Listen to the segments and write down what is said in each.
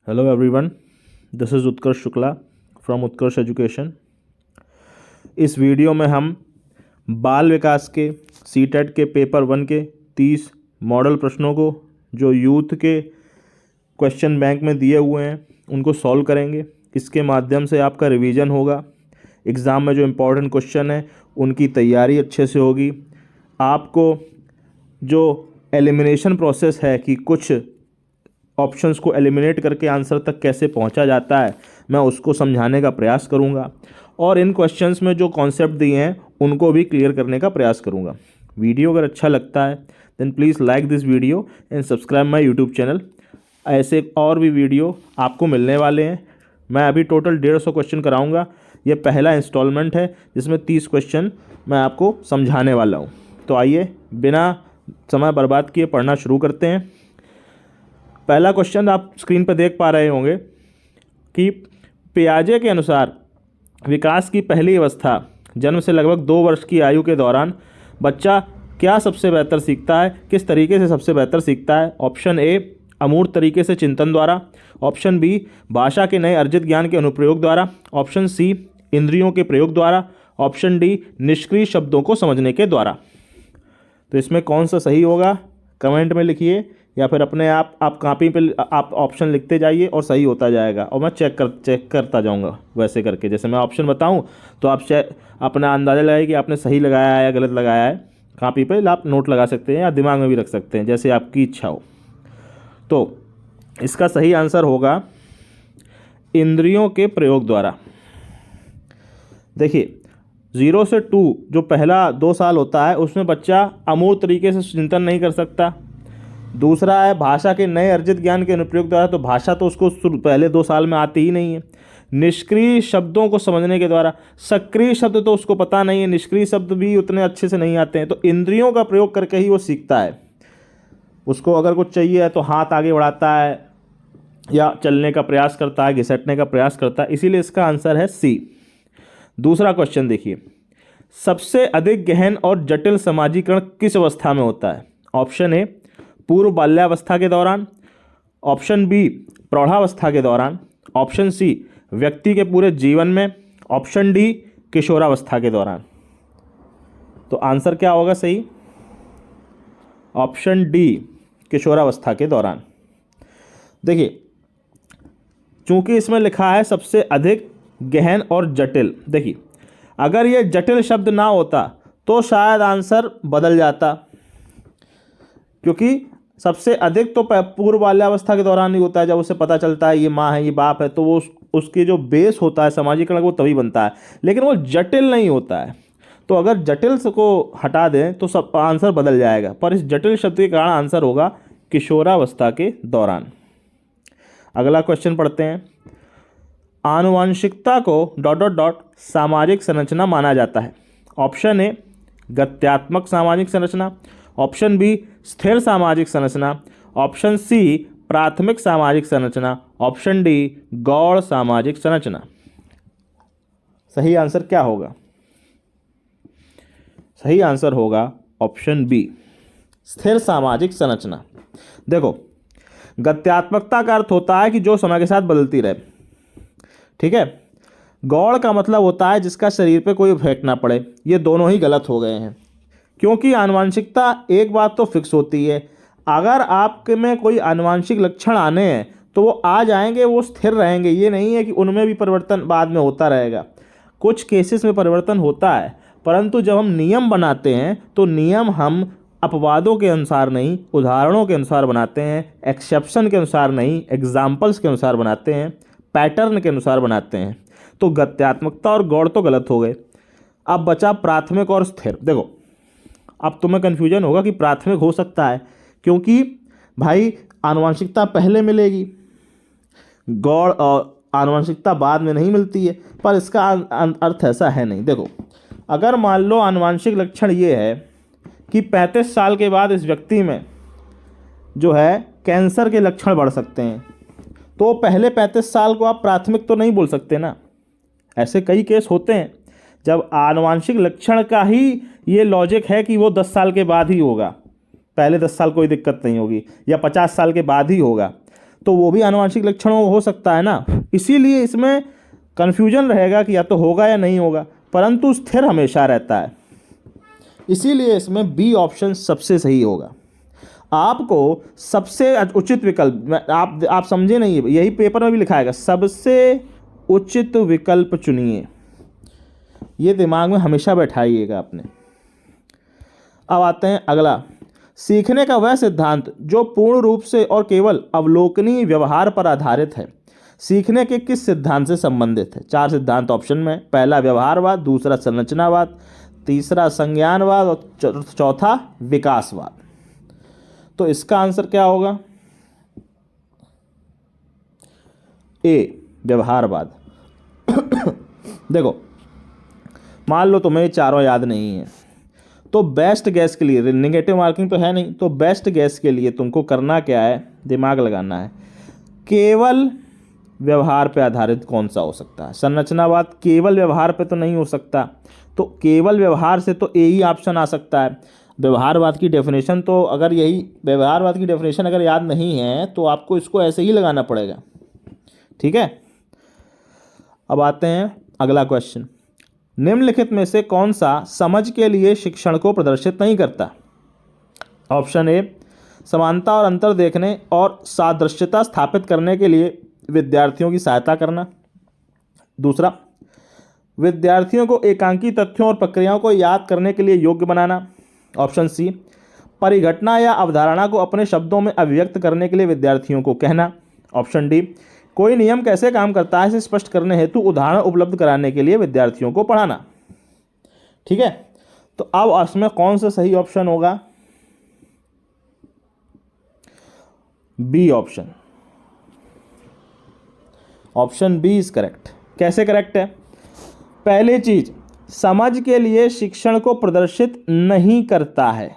Hello everyone, this is Utkarsh Shukla from Utkarsh education. इस video में हम बाल विकास के सीटेट के पेपर 1 के 30 मॉडल प्रश्नों को जो यूथ के क्वेश्चन बैंक में दिए हुए हैं उनको सॉल्व करेंगे। इसके माध्यम से आपका रिवीजन होगा, एग्ज़ाम में जो इम्पोर्टेंट क्वेश्चन है उनकी तैयारी अच्छे से होगी। आपको जो एलिमिनेशन प्रोसेस है कि कुछ ऑप्शंस को एलिमिनेट करके आंसर तक कैसे पहुंचा जाता है, मैं उसको समझाने का प्रयास करूंगा और इन क्वेश्चंस में जो कॉन्सेप्ट दिए हैं उनको भी क्लियर करने का प्रयास करूंगा। वीडियो अगर अच्छा लगता है then please like this video and subscribe my YouTube channel. ऐसे और भी वीडियो आपको मिलने वाले हैं। मैं अभी टोटल 150 क्वेश्चन कराऊँगा। ये पहला इंस्टॉलमेंट है जिसमें 30 क्वेश्चन मैं आपको समझाने वाला हूँ। तो आइए बिना समय बर्बाद किए पढ़ना शुरू करते हैं। पहला क्वेश्चन आप स्क्रीन पर देख पा रहे होंगे कि पियाजे के अनुसार विकास की पहली अवस्था जन्म से लगभग 2 वर्ष की आयु के दौरान बच्चा क्या सबसे बेहतर सीखता है, किस तरीके से सबसे बेहतर सीखता है। ऑप्शन ए अमूर्त तरीके से चिंतन द्वारा, ऑप्शन बी भाषा के नए अर्जित ज्ञान के अनुप्रयोग द्वारा, ऑप्शन सी इंद्रियों के प्रयोग द्वारा, ऑप्शन डी निष्क्रिय शब्दों को समझने के द्वारा। तो इसमें कौन सा सही होगा कमेंट में लिखिए या फिर अपने आप कॉपी पे आप ऑप्शन लिखते जाइए और सही होता जाएगा और मैं चेक करता जाऊंगा। वैसे करके जैसे मैं ऑप्शन बताऊं तो आप अपना अंदाज़ा लगाइए कि आपने सही लगाया है या गलत लगाया है। कॉपी पे आप नोट लगा सकते हैं या दिमाग में भी रख सकते हैं, जैसे आपकी इच्छा हो। तो इसका सही आंसर होगा इंद्रियों के प्रयोग द्वारा। देखिए 0 से 2 जो पहला 2 साल होता है उसमें बच्चा अमूर्त तरीके से चिंतन नहीं कर सकता। दूसरा है भाषा के नए अर्जित ज्ञान के अनुप्रयोग द्वारा, तो भाषा तो उसको पहले 2 साल में आती ही नहीं है। निष्क्रिय शब्दों को समझने के द्वारा, सक्रिय शब्द तो उसको पता नहीं है, निष्क्रिय शब्द भी उतने अच्छे से नहीं आते हैं। तो इंद्रियों का प्रयोग करके ही वो सीखता है। उसको अगर कुछ चाहिए है तो हाथ आगे बढ़ाता है या चलने का प्रयास करता है, घिसटने का प्रयास करता है। इसीलिए इसका आंसर है सी। दूसरा क्वेश्चन देखिए, सबसे अधिक गहन और जटिल समाजीकरण किस अवस्था में होता है। ऑप्शन ए पूर्व बाल्यावस्था के दौरान, ऑप्शन बी प्रौढ़ावस्था के दौरान, ऑप्शन सी व्यक्ति के पूरे जीवन में, ऑप्शन डी किशोरावस्था के दौरान। तो आंसर क्या होगा सही? ऑप्शन डी किशोरावस्था के दौरान। देखिए चूंकि इसमें लिखा है सबसे अधिक गहन और जटिल, देखिए अगर ये जटिल शब्द ना होता तो शायद आंसर बदल जाता, क्योंकि सबसे अधिक तो पूर्व बाल्यावस्था के दौरान ही होता है, जब उसे पता चलता है ये माँ है ये बाप है, तो वो उसकी जो बेस होता है समाजीकरण वो तभी बनता है, लेकिन वो जटिल नहीं होता है। तो अगर जटिल को हटा दें तो सब आंसर बदल जाएगा, पर इस जटिल शब्द के कारण आंसर होगा किशोरावस्था के दौरान। अगला क्वेश्चन पढ़ते हैं। आनुवांशिकता को ... सामाजिक संरचना माना जाता है। ऑप्शन ए गत्यात्मक सामाजिक संरचना, ऑप्शन बी स्थिर सामाजिक संरचना, ऑप्शन सी प्राथमिक सामाजिक संरचना, ऑप्शन डी गौण सामाजिक संरचना। सही आंसर क्या होगा? सही आंसर होगा ऑप्शन बी स्थिर सामाजिक संरचना। देखो गत्यात्मकता का अर्थ होता है कि जो समय के साथ बदलती रहे, ठीक है। गौण का मतलब होता है जिसका शरीर पे कोई इफेक्ट ना पड़े। ये दोनों ही गलत हो गए हैं, क्योंकि आनुवांशिकता एक बात तो फिक्स होती है, अगर आपके में कोई आनुवांशिक लक्षण आने हैं तो वो आ जाएंगे, वो स्थिर रहेंगे। ये नहीं है कि उनमें भी परिवर्तन बाद में होता रहेगा। कुछ केसेस में परिवर्तन होता है, परंतु जब हम नियम बनाते हैं तो नियम हम अपवादों के अनुसार नहीं, उदाहरणों के अनुसार बनाते हैं, एक्सेप्शन के अनुसार नहीं, एग्जाम्पल्स के अनुसार बनाते हैं, पैटर्न के अनुसार बनाते हैं। तो गत्यात्मकता और गौण तो गलत हो गए। अब बचा प्राथमिक और स्थिर। देखो अब तुम्हें कन्फ्यूजन होगा कि प्राथमिक हो सकता है क्योंकि भाई आनुवांशिकता पहले मिलेगी, गौण और आनुवांशिकता बाद में नहीं मिलती है, पर इसका अर्थ ऐसा है नहीं। देखो अगर मान लो आनुवांशिक लक्षण ये है कि 35 साल के बाद इस व्यक्ति में जो है कैंसर के लक्षण बढ़ सकते हैं, तो पहले 35 साल को आप प्राथमिक तो नहीं बोल सकते ना। ऐसे कई केस होते हैं जब आनुवांशिक लक्षण का ही ये लॉजिक है कि वो 10 साल के बाद ही होगा, पहले 10 साल कोई दिक्कत नहीं होगी, या 50 साल के बाद ही होगा। तो वो भी आनुवंशिक लक्षणों हो सकता है ना, इसीलिए इसमें कन्फ्यूजन रहेगा कि या तो होगा या नहीं होगा, परंतु स्थिर हमेशा रहता है, इसीलिए इसमें बी ऑप्शन सबसे सही होगा। आपको सबसे उचित विकल्प, आप समझे नहीं, यही पेपर में भी लिखा है, सबसे उचित विकल्प चुनिए, ये दिमाग में हमेशा बैठाइएगा अपने। अब आते हैं अगला, सीखने का वह सिद्धांत जो पूर्ण रूप से और केवल अवलोकनीय व्यवहार पर आधारित है, सीखने के किस सिद्धांत से संबंधित है? 4 सिद्धांत ऑप्शन में, पहला व्यवहारवाद, दूसरा संरचनावाद, तीसरा संज्ञानवाद और चौथा विकासवाद। तो इसका आंसर क्या होगा? ए, व्यवहारवाद। देखो, मान लो तुम्हें चारों याद नहीं है, तो बेस्ट गैस के लिए, नेगेटिव मार्किंग तो है नहीं, तो बेस्ट गैस के लिए तुमको करना क्या है, दिमाग लगाना है, केवल व्यवहार पे आधारित कौन सा हो सकता है। संरचनावाद केवल व्यवहार पे तो नहीं हो सकता, तो केवल व्यवहार से तो ए ही ऑप्शन आ सकता है। व्यवहारवाद की डेफिनेशन तो अगर व्यवहारवाद की डेफिनेशन अगर याद नहीं है तो आपको इसको ऐसे ही लगाना पड़ेगा, ठीक है। अब आते हैं अगला क्वेश्चन, निम्नलिखित में से कौन सा समझ के लिए शिक्षण को प्रदर्शित नहीं करता? ऑप्शन ए, समानता और अंतर देखने और सादृश्यता स्थापित करने के लिए विद्यार्थियों की सहायता करना। दूसरा, विद्यार्थियों को एकांकी तथ्यों और प्रक्रियाओं को याद करने के लिए योग्य बनाना। ऑप्शन सी, परिघटना या अवधारणा को अपने शब्दों में अभिव्यक्त करने के लिए विद्यार्थियों को कहना। ऑप्शन डी, कोई नियम कैसे काम करता है इसे स्पष्ट करने हेतु उदाहरण उपलब्ध कराने के लिए विद्यार्थियों को पढ़ाना। ठीक है, तो अब इसमें कौन सा सही ऑप्शन होगा? B option. Option B is correct. कैसे करेक्ट है? पहली चीज, समझ के लिए शिक्षण को प्रदर्शित नहीं करता है।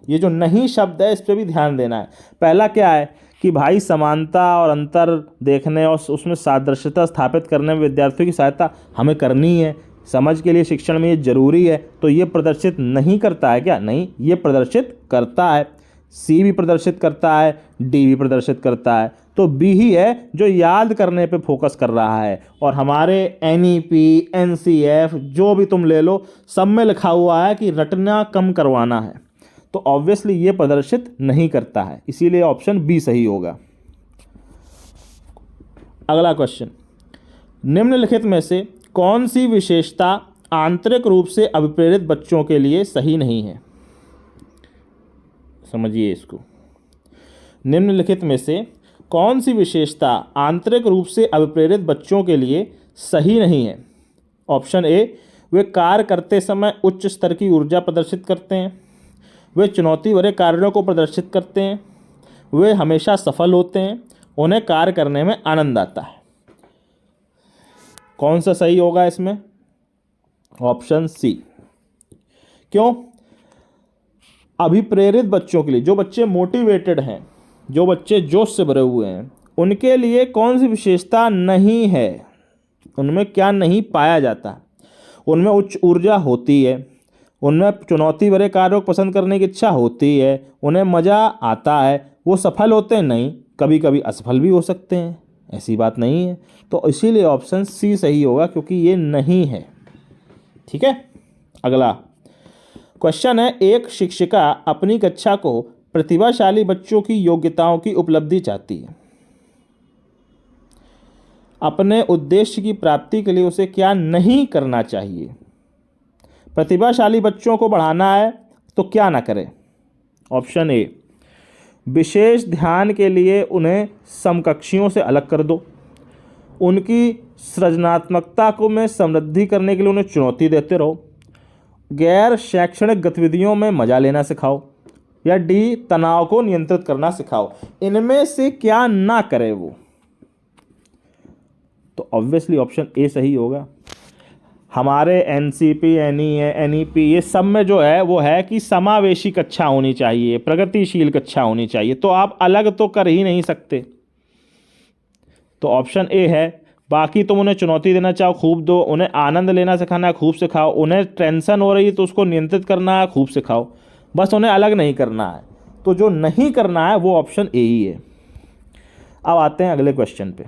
ये जो नहीं शब्द है इस पर भी ध्यान देना है। पहला क्या है कि भाई समानता और अंतर देखने और उसमें सादृश्यता स्थापित करने में विद्यार्थियों की सहायता हमें करनी है, समझ के लिए शिक्षण में ये जरूरी है, तो ये प्रदर्शित नहीं करता है क्या? नहीं, ये प्रदर्शित करता है। सी भी प्रदर्शित करता है, डी भी प्रदर्शित करता है, तो बी ही है जो याद करने पे फोकस कर रहा है। और हमारे एनईपी, एनसीएफ जो भी तुम ले लो, सब में लिखा हुआ है कि रटना कम करवाना है, तो ऑब्वियसली ये प्रदर्शित नहीं करता है, इसीलिए ऑप्शन बी सही होगा। अगला क्वेश्चन, निम्नलिखित में से कौन सी विशेषता आंतरिक रूप से अभिप्रेरित बच्चों के लिए सही नहीं है? समझिए इसको, निम्नलिखित में से कौन सी विशेषता आंतरिक रूप से अभिप्रेरित बच्चों के लिए सही नहीं है? ऑप्शन ए, वे कार्य करते समय उच्च स्तर की ऊर्जा प्रदर्शित करते हैं, वे चुनौती भरे कार्यों को प्रदर्शित करते हैं, वे हमेशा सफल होते हैं, उन्हें कार्य करने में आनंद आता है। कौन सा सही होगा इसमें? Option C. क्यों? अभिप्रेरित बच्चों के लिए, जो बच्चे मोटिवेटेड हैं, जो बच्चे जोश से भरे हुए हैं, उनके लिए कौन सी विशेषता नहीं है? उनमें क्या नहीं पाया जाता? उनमें उच्च ऊर्जा होती है, उनमें चुनौती भरे कार्यों को पसंद करने की इच्छा होती है, उन्हें मज़ा आता है, वो सफल होते हैं? नहीं, कभी कभी असफल भी हो सकते हैं, ऐसी बात नहीं है। तो इसीलिए ऑप्शन सी सही होगा, क्योंकि ये नहीं है। ठीक है, अगला क्वेश्चन है, एक शिक्षिका अपनी कक्षा को प्रतिभाशाली बच्चों की योग्यताओं की उपलब्धि चाहती है। अपने उद्देश्य की प्राप्ति के लिए उसे क्या नहीं करना चाहिए? प्रतिभाशाली बच्चों को बढ़ाना है तो क्या ना करे? ऑप्शन ए, विशेष ध्यान के लिए उन्हें समकक्षियों से अलग कर दो, उनकी सृजनात्मकता को में समृद्धि करने के लिए उन्हें चुनौती देते रहो, गैर शैक्षणिक गतिविधियों में मजा लेना सिखाओ, या डी, तनाव को नियंत्रित करना सिखाओ। इनमें से क्या ना करे वो? तो ऑब्वियसली ऑप्शन ए सही होगा। हमारे एनसीपी, एनईपी ये सब में जो है वो है कि समावेशी कक्षा होनी चाहिए, प्रगतिशील कक्षा होनी चाहिए, तो आप अलग तो कर ही नहीं सकते, तो ऑप्शन ए है। बाकी तुम उन्हें चुनौती देना चाहो खूब दो, उन्हें आनंद लेना सिखाना है खूब सिखाओ, उन्हें टेंशन हो रही है तो उसको नियंत्रित करना है खूब सिखाओ, बस उन्हें अलग नहीं करना है। तो जो नहीं करना है वो ऑप्शन ए ही है। अब आते हैं अगले क्वेश्चन पे।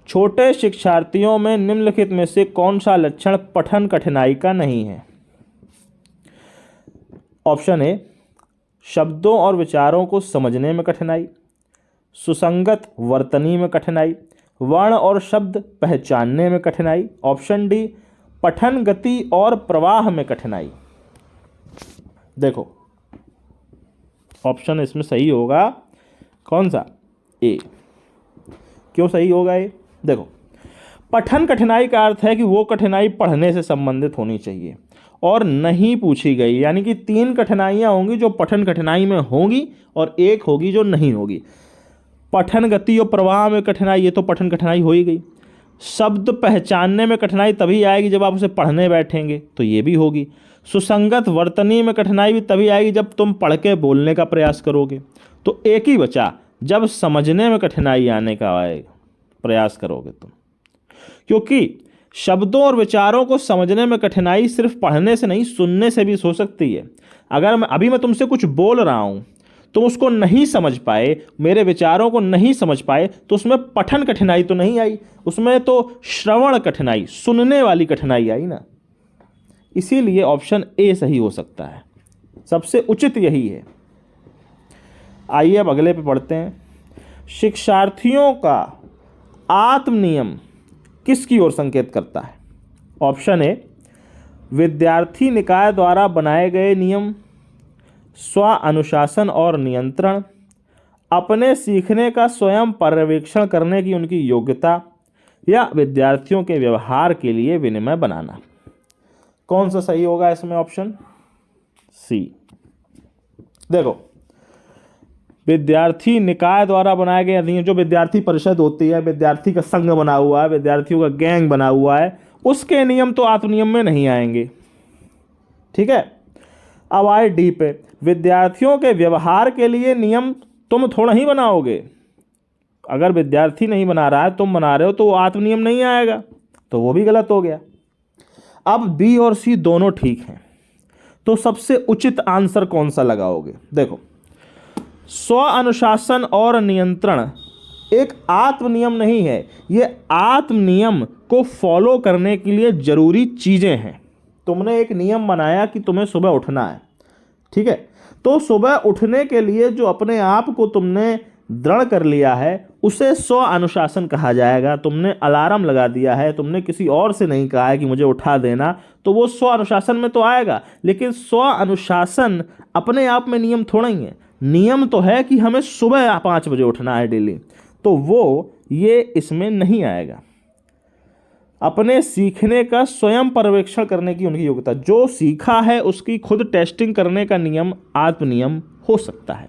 छोटे शिक्षार्थियों में निम्नलिखित में से कौन सा लक्षण पठन कठिनाई का नहीं है? ऑप्शन ए, शब्दों और विचारों को समझने में कठिनाई, सुसंगत वर्तनी में कठिनाई, वर्ण और शब्द पहचानने में कठिनाई, ऑप्शन डी, पठन गति और प्रवाह में कठिनाई। देखो ऑप्शन इसमें सही होगा कौन सा? ए। क्यों सही होगा ये? देखो, पठन कठिनाई का अर्थ है कि वो कठिनाई पढ़ने से संबंधित होनी चाहिए और नहीं पूछी गई, यानी कि 3 कठिनाइयाँ होंगी जो पठन कठिनाई में होंगी और एक होगी जो नहीं होगी। पठन गति और प्रवाह में कठिनाई, ये तो पठन कठिनाई हो ही गई। शब्द पहचानने में कठिनाई तभी आएगी जब आप उसे पढ़ने बैठेंगे, तो ये भी होगी। सुसंगत वर्तनी में कठिनाई भी तभी आएगी जब तुम पढ़ के बोलने का प्रयास करोगे। तो एक ही बचा, जब समझने में कठिनाई आने का आएगा प्रयास करोगे तुम, क्योंकि शब्दों और विचारों को समझने में कठिनाई सिर्फ पढ़ने से नहीं, सुनने से भी हो सकती है। अगर मैं तुमसे कुछ बोल रहा हूं, तुम उसको नहीं समझ पाए, मेरे विचारों को नहीं समझ पाए, तो उसमें पठन कठिनाई तो नहीं आई, उसमें तो श्रवण कठिनाई, सुनने वाली कठिनाई आई ना। इसीलिए ऑप्शन ए सही हो सकता है, सबसे उचित यही है। आइए अब अगले पे पढ़ते हैं। शिक्षार्थियों का आत्म नियम किसकी ओर संकेत करता है? ऑप्शन ए, विद्यार्थी निकाय द्वारा बनाए गए नियम, स्व अनुशासन और नियंत्रण, अपने सीखने का स्वयं पर्यवेक्षण करने की उनकी योग्यता, या विद्यार्थियों के व्यवहार के लिए विनिमय बनाना। कौन सा सही होगा इसमें? Option C. देखो, विद्यार्थी निकाय द्वारा बनाए गए नियम, जो विद्यार्थी परिषद होती है, विद्यार्थी का संघ बना हुआ है, विद्यार्थियों का गैंग बना हुआ है, उसके नियम तो आत्मनियम में नहीं आएंगे। ठीक है। अब आए डी पे, विद्यार्थियों के व्यवहार के लिए नियम तुम थोड़ा ही बनाओगे। अगर विद्यार्थी नहीं बना रहा है, तुम बना रहे हो, तो वो आत्मनियम नहीं आएगा, तो वो भी गलत हो गया। अब बी और सी दोनों ठीक हैं, तो सबसे उचित आंसर कौन सा लगाओगे? देखो, स्व अनुशासन और नियंत्रण एक आत्म नियम नहीं है, ये आत्म नियम को फॉलो करने के लिए जरूरी चीजें हैं। तुमने एक नियम बनाया कि तुम्हें सुबह उठना है, ठीक है, तो सुबह उठने के लिए जो अपने आप को तुमने दृढ़ कर लिया है, उसे स्व अनुशासन कहा जाएगा। तुमने अलार्म लगा दिया है, तुमने किसी और से नहीं कहा है कि मुझे उठा देना, तो वो स्व अनुशासन में तो आएगा। लेकिन स्व अनुशासन अपने आप में नियम थोड़ा ही है। नियम तो है कि हमें सुबह 5 बजे उठना है डेली, तो वो ये इसमें नहीं आएगा। अपने सीखने का स्वयं पर्यवेक्षण करने की उनकी योग्यता, जो सीखा है उसकी खुद टेस्टिंग करने का नियम आत्मनियम हो सकता है।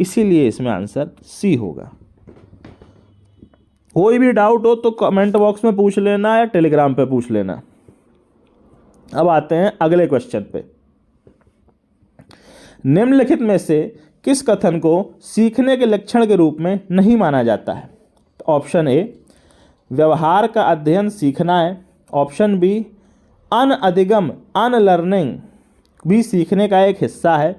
इसीलिए इसमें आंसर सी होगा। कोई भी डाउट हो तो कमेंट बॉक्स में पूछ लेना या टेलीग्राम पे पूछ लेना। अब आते हैं अगले क्वेश्चन पे। निम्नलिखित में से किस कथन को सीखने के लक्षण के रूप में नहीं माना जाता है? ऑप्शन ए, व्यवहार का अध्ययन सीखना है। ऑप्शन बी, अनअधिगम अनलर्निंग भी सीखने का एक हिस्सा है।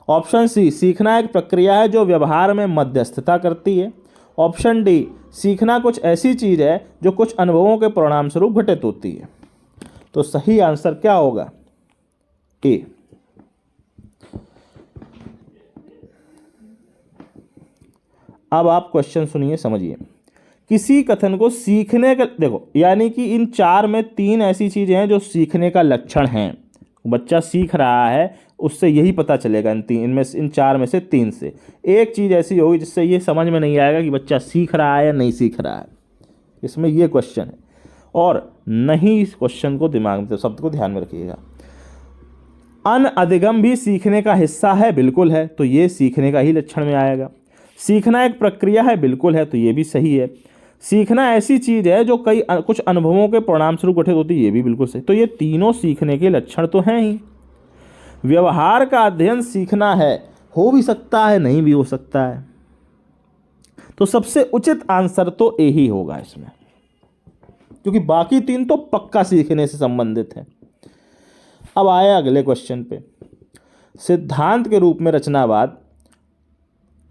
ऑप्शन सी, सीखना एक प्रक्रिया है जो व्यवहार में मध्यस्थता करती है। ऑप्शन डी, सीखना कुछ ऐसी चीज है जो कुछ अनुभवों के परिणाम स्वरूप घटित होती है। तो सही आंसर क्या होगा? ए। अब आप क्वेश्चन सुनिए, समझिए। किसी कथन को सीखने का, देखो, यानी कि इन 4 में 3 ऐसी चीजें हैं जो सीखने का लक्षण हैं। बच्चा सीख रहा है, उससे यही पता चलेगा इन 4 में से 3 से। एक चीज़ ऐसी होगी जिससे ये समझ में नहीं आएगा कि बच्चा सीख रहा है या नहीं सीख रहा है। इसमें ये क्वेश्चन है, और नहीं इस क्वेश्चन को दिमाग में, शब्द को ध्यान में रखिएगा। अनअधिगम भी सीखने का हिस्सा है, बिल्कुल है, तो ये सीखने का ही लक्षण में आएगा। सीखना एक प्रक्रिया है, बिल्कुल है, तो ये भी सही है। सीखना ऐसी चीज है जो कुछ अनुभवों के परिणाम स्वरूप गठित होती है, ये भी बिल्कुल सही। तो ये तीनों सीखने के लक्षण तो हैं ही। व्यवहार का अध्ययन सीखना है, हो भी सकता है, नहीं भी हो सकता है। तो सबसे उचित आंसर तो ए ही होगा इसमें, क्योंकि बाकी 3 तो पक्का सीखने से संबंधित हैं। अब आए अगले क्वेश्चन पे। सिद्धांत के रूप में रचनावाद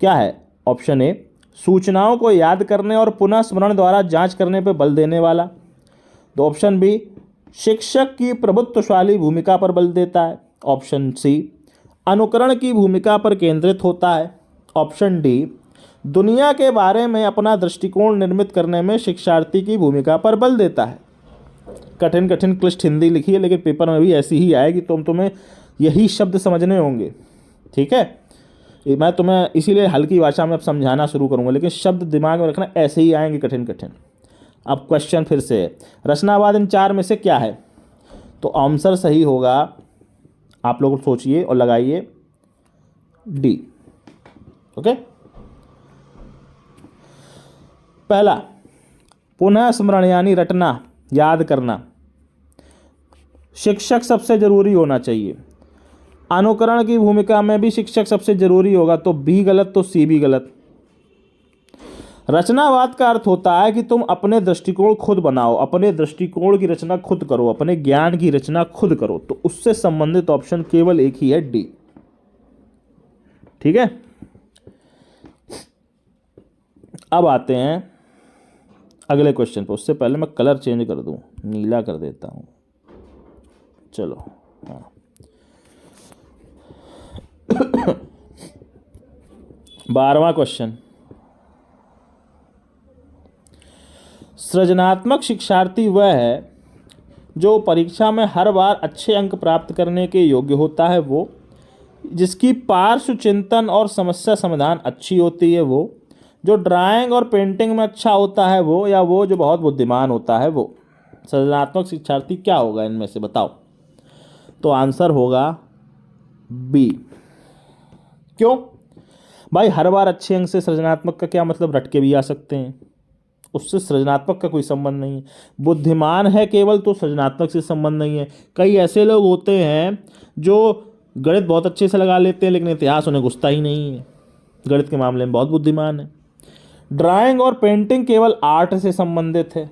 क्या है? ऑप्शन ए, सूचनाओं को याद करने और पुनः स्मरण द्वारा जांच करने पर बल देने वाला। तो ऑप्शन बी, शिक्षक की प्रभुत्वशाली भूमिका पर बल देता है। ऑप्शन सी, अनुकरण की भूमिका पर केंद्रित होता है। ऑप्शन डी, दुनिया के बारे में अपना दृष्टिकोण निर्मित करने में शिक्षार्थी की भूमिका पर बल देता है। कठिन कठिन क्लिष्ट हिंदी लिखी है, लेकिन पेपर में भी ऐसी ही आएगी, तुम्हें यही शब्द समझने होंगे। ठीक है, मैं तुम्हें इसीलिए हल्की भाषा में अब समझाना शुरू करूंगा, लेकिन शब्द दिमाग में रखना, ऐसे ही आएंगे कठिन कठिन। अब क्वेश्चन फिर से है, रचनावाद इन चार में से क्या है? तो आंसर सही होगा, आप लोग सोचिए और लगाइए, डी। ओके, पहला, पुनः स्मरण यानी रटना, याद करना, शिक्षक सबसे जरूरी होना चाहिए। अनुकरण की भूमिका में भी शिक्षक सबसे जरूरी होगा, तो बी गलत, तो सी भी गलत। रचनावाद का अर्थ होता है कि तुम अपने दृष्टिकोण खुद बनाओ, अपने दृष्टिकोण की रचना खुद करो, अपने ज्ञान की रचना खुद करो। तो उससे संबंधित ऑप्शन केवल एक ही है, डी। ठीक है, अब आते हैं अगले क्वेश्चन पर। उससे पहले मैं कलर चेंज कर दूं, नीला कर देता हूं। चलो, हाँ 12वां क्वेश्चन, सृजनात्मक शिक्षार्थी वह है जो परीक्षा में हर बार अच्छे अंक प्राप्त करने के योग्य होता है, वो जिसकी पार्श्व चिंतन और समस्या समाधान अच्छी होती है, वो जो ड्राइंग और पेंटिंग में अच्छा होता है, वो या वो जो बहुत बुद्धिमान होता है, वो। सृजनात्मक शिक्षार्थी क्या होगा इनमें से, बताओ? तो आंसर होगा बी। क्यों भाई? हर बार अच्छे अंक से सृजनात्मक का क्या मतलब? रट के भी आ सकते हैं, उससे सृजनात्मक का कोई संबंध नहीं है। बुद्धिमान है केवल, तो सृजनात्मक से संबंध नहीं है। कई ऐसे लोग होते हैं जो गणित बहुत अच्छे से लगा लेते हैं, लेकिन इतिहास उन्हें घुसता ही नहीं है, गणित के मामले में बहुत बुद्धिमान है। ड्राइंग और पेंटिंग केवल आर्ट से संबंधित है।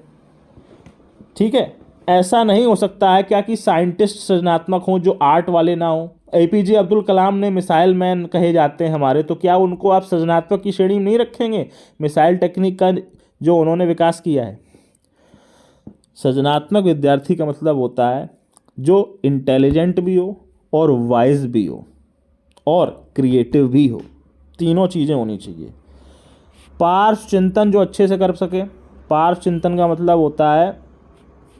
ठीक है, ऐसा नहीं हो सकता है क्या कि साइंटिस्ट सृजनात्मक हों जो आर्ट वाले ना हों? एपीजे अब्दुल कलाम ने मिसाइल मैन कहे जाते हैं हमारे, तो क्या उनको आप सृजनात्मक की श्रेणी में नहीं रखेंगे? मिसाइल टेक्निक का जो उन्होंने विकास किया है। सृजनात्मक विद्यार्थी का मतलब होता है जो इंटेलिजेंट भी हो और वाइज भी हो और क्रिएटिव भी हो, तीनों चीज़ें होनी चाहिए। पार्श्व चिंतन जो अच्छे से कर सके। पार्श्व चिंतन का मतलब होता है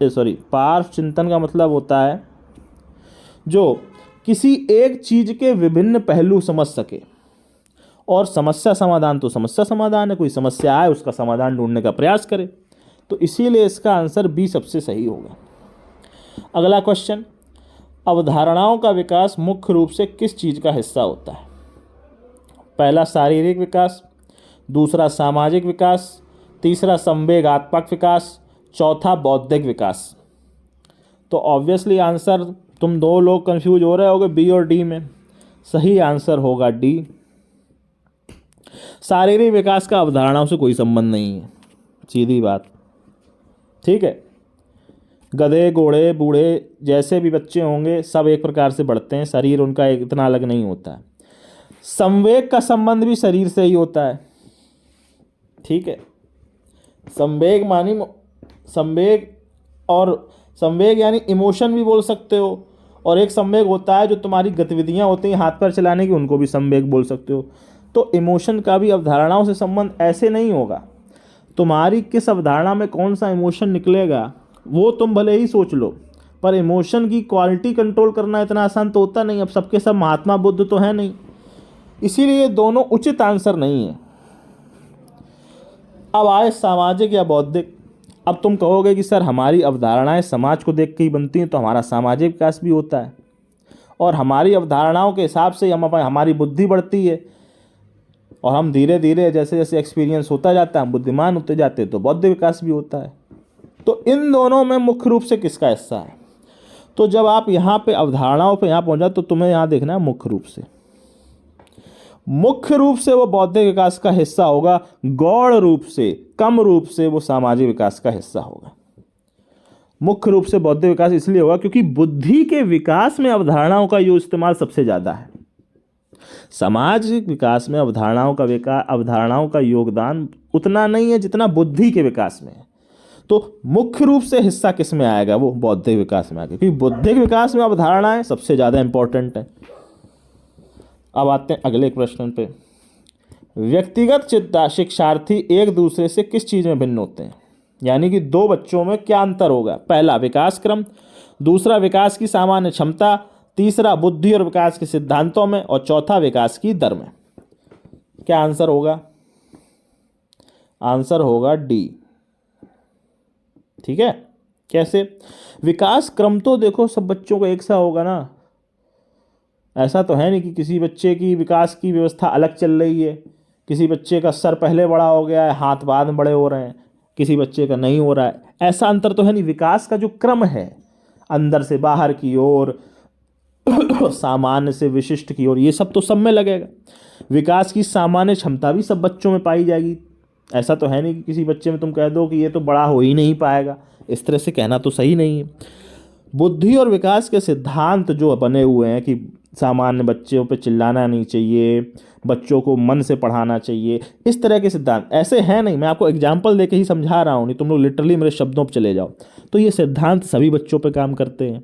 पार्श्व चिंतन का मतलब होता है जो किसी एक चीज़ के विभिन्न पहलू समझ सके। और समस्या समाधान तो समस्या समाधान है, कोई समस्या आए उसका समाधान ढूंढने का प्रयास करे। तो इसीलिए इसका आंसर बी सबसे सही होगा। अगला क्वेश्चन, अवधारणाओं का विकास मुख्य रूप से किस चीज़ का हिस्सा होता है? पहला शारीरिक विकास, दूसरा सामाजिक विकास, तीसरा संवेगात्मक विकास, चौथा बौद्धिक विकास। तो ऑब्वियसली आंसर, तुम दो लोग कंफ्यूज हो रहे होगे बी और डी में, सही आंसर होगा डी। शारीरिक विकास का अवधारणाओं से कोई संबंध नहीं है, सीधी बात। ठीक है, गधे घोड़े बूढ़े जैसे भी बच्चे होंगे सब एक प्रकार से बढ़ते हैं, शरीर उनका इतना अलग नहीं होता है। संवेग का संबंध भी शरीर से ही होता है। ठीक है, संवेग यानी इमोशन भी बोल सकते हो, और एक संवेग होता है जो तुम्हारी गतिविधियां होती हैं हाथ पैर चलाने की, उनको भी संवेग बोल सकते हो। तो इमोशन का भी अवधारणाओं से संबंध ऐसे नहीं होगा। तुम्हारी किस अवधारणा में कौन सा इमोशन निकलेगा वो तुम भले ही सोच लो, पर इमोशन की क्वालिटी कंट्रोल करना इतना आसान तो होता नहीं। अब सबके सब महात्मा बुद्ध तो है नहीं, इसीलिए ये दोनों उचित आंसर नहीं है। अब आए सामाजिक या बौद्धिक। अब तुम कहोगे कि सर हमारी अवधारणाएं समाज को देख के ही बनती हैं, तो हमारा सामाजिक विकास भी होता है, और हमारी अवधारणाओं के हिसाब से हमारी बुद्धि बढ़ती है, और हम धीरे धीरे जैसे जैसे एक्सपीरियंस होता जाता है हम बुद्धिमान होते जाते हैं, तो बौद्धिक विकास भी होता है। तो इन दोनों में मुख्य रूप से किसका हिस्सा है? तो जब आप यहाँ पे अवधारणाओं पे यहाँ पहुँचा तो तुम्हें यहाँ देखना है मुख्य रूप से वो बौद्धिक विकास का हिस्सा होगा, गौण रूप से कम रूप से वो सामाजिक विकास का हिस्सा होगा। मुख्य रूप से बौद्धिक विकास इसलिए होगा क्योंकि बुद्धि के विकास में अवधारणाओं का जो इस्तेमाल सबसे ज़्यादा है। सामाजिक विकास में अवधारणाओं का योगदान उतना नहीं है जितना बुद्धि के विकास में है। तो मुख्य रूप से हिस्सा किस में आएगा, वो बौद्धिक विकास में आएगा, क्योंकि बौद्धिक विकास में अवधारणाएं सबसे ज़्यादा इंपॉर्टेंट है। अब आते हैं अगले प्रश्न पे। व्यक्तिगत शिक्षार्थी एक दूसरे से किस चीज़ में भिन्न होते हैं, यानी कि दो बच्चों में क्या अंतर होगा। पहला विकास क्रम, दूसरा विकास की सामान्य क्षमता, तीसरा बुद्धि और विकास के सिद्धांतों में, और चौथा विकास की दर में। क्या आंसर होगा? आंसर होगा डी। ठीक है, कैसे? विकास क्रम तो देखो सब बच्चों का एक सा होगा ना, ऐसा तो है नहीं कि किसी बच्चे की विकास की व्यवस्था अलग चल रही है, किसी बच्चे का सर पहले बड़ा हो गया है, हाथ बाद में बड़े हो रहे हैं, किसी बच्चे का नहीं हो रहा है, ऐसा अंतर तो है नहीं। विकास का जो क्रम है, अंदर से बाहर की ओर, सामान्य से विशिष्ट की ओर, ये सब तो सब में लगेगा। विकास की सामान्य क्षमता भी सब बच्चों में पाई जाएगी। ऐसा तो है नहीं कि किसी बच्चे में तुम कह दो कि ये तो बड़ा हो ही नहीं पाएगा, इस तरह से कहना तो सही नहीं है। बुद्धि और विकास के सिद्धांत जो बने हुए हैं कि सामान्य बच्चों पे चिल्लाना नहीं चाहिए, बच्चों को मन से पढ़ाना चाहिए, इस तरह के सिद्धांत ऐसे हैं नहीं। मैं आपको एग्जाम्पल देके ही समझा रहा हूँ, नहीं तुम लोग लिटरली मेरे शब्दों पर चले जाओ। तो ये सिद्धांत सभी बच्चों पे काम करते हैं।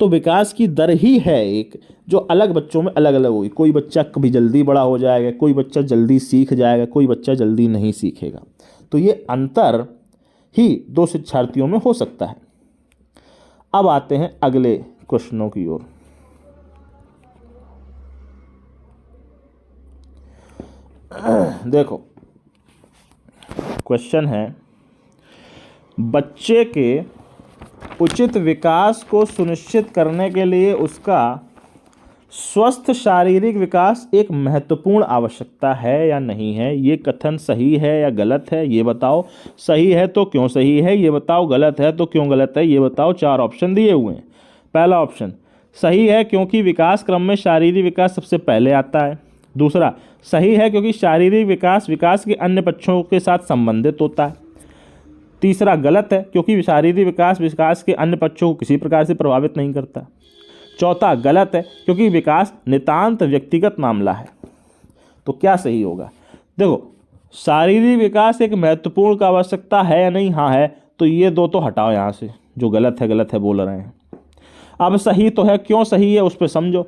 तो विकास की दर ही है एक, जो अलग बच्चों में अलग अलग होगी। कोई बच्चा कभी जल्दी बड़ा हो जाएगा, कोई बच्चा जल्दी सीख जाएगा, कोई बच्चा जल्दी नहीं सीखेगा। तो ये अंतर ही दो शिक्षार्थियों में हो सकता है। अब आते हैं अगले क्वेश्चनों की ओर। देखो क्वेश्चन है, बच्चे के उचित विकास को सुनिश्चित करने के लिए उसका स्वस्थ शारीरिक विकास एक महत्वपूर्ण आवश्यकता है या नहीं है। ये कथन सही है या गलत है, ये बताओ। सही है तो क्यों सही है, ये बताओ। गलत है तो क्यों गलत है, ये बताओ। 4 ऑप्शन दिए हुए हैं। पहला ऑप्शन सही है क्योंकि विकास क्रम में शारीरिक विकास सबसे पहले आता है। दूसरा, सही है क्योंकि शारीरिक विकास विकास के अन्य पक्षों के साथ संबंधित होता है। तीसरा, गलत है क्योंकि शारीरिक विकास विकास के अन्य पक्षों को किसी प्रकार से प्रभावित नहीं करता। चौथा, गलत है क्योंकि विकास नितांत व्यक्तिगत मामला है। तो क्या सही होगा? देखो, शारीरिक विकास एक महत्वपूर्ण का आवश्यकता है या नहीं? हाँ है। तो ये दो तो हटाओ यहाँ से, जो गलत है बोल रहे हैं। अब सही तो है, क्यों सही है उस पर समझो।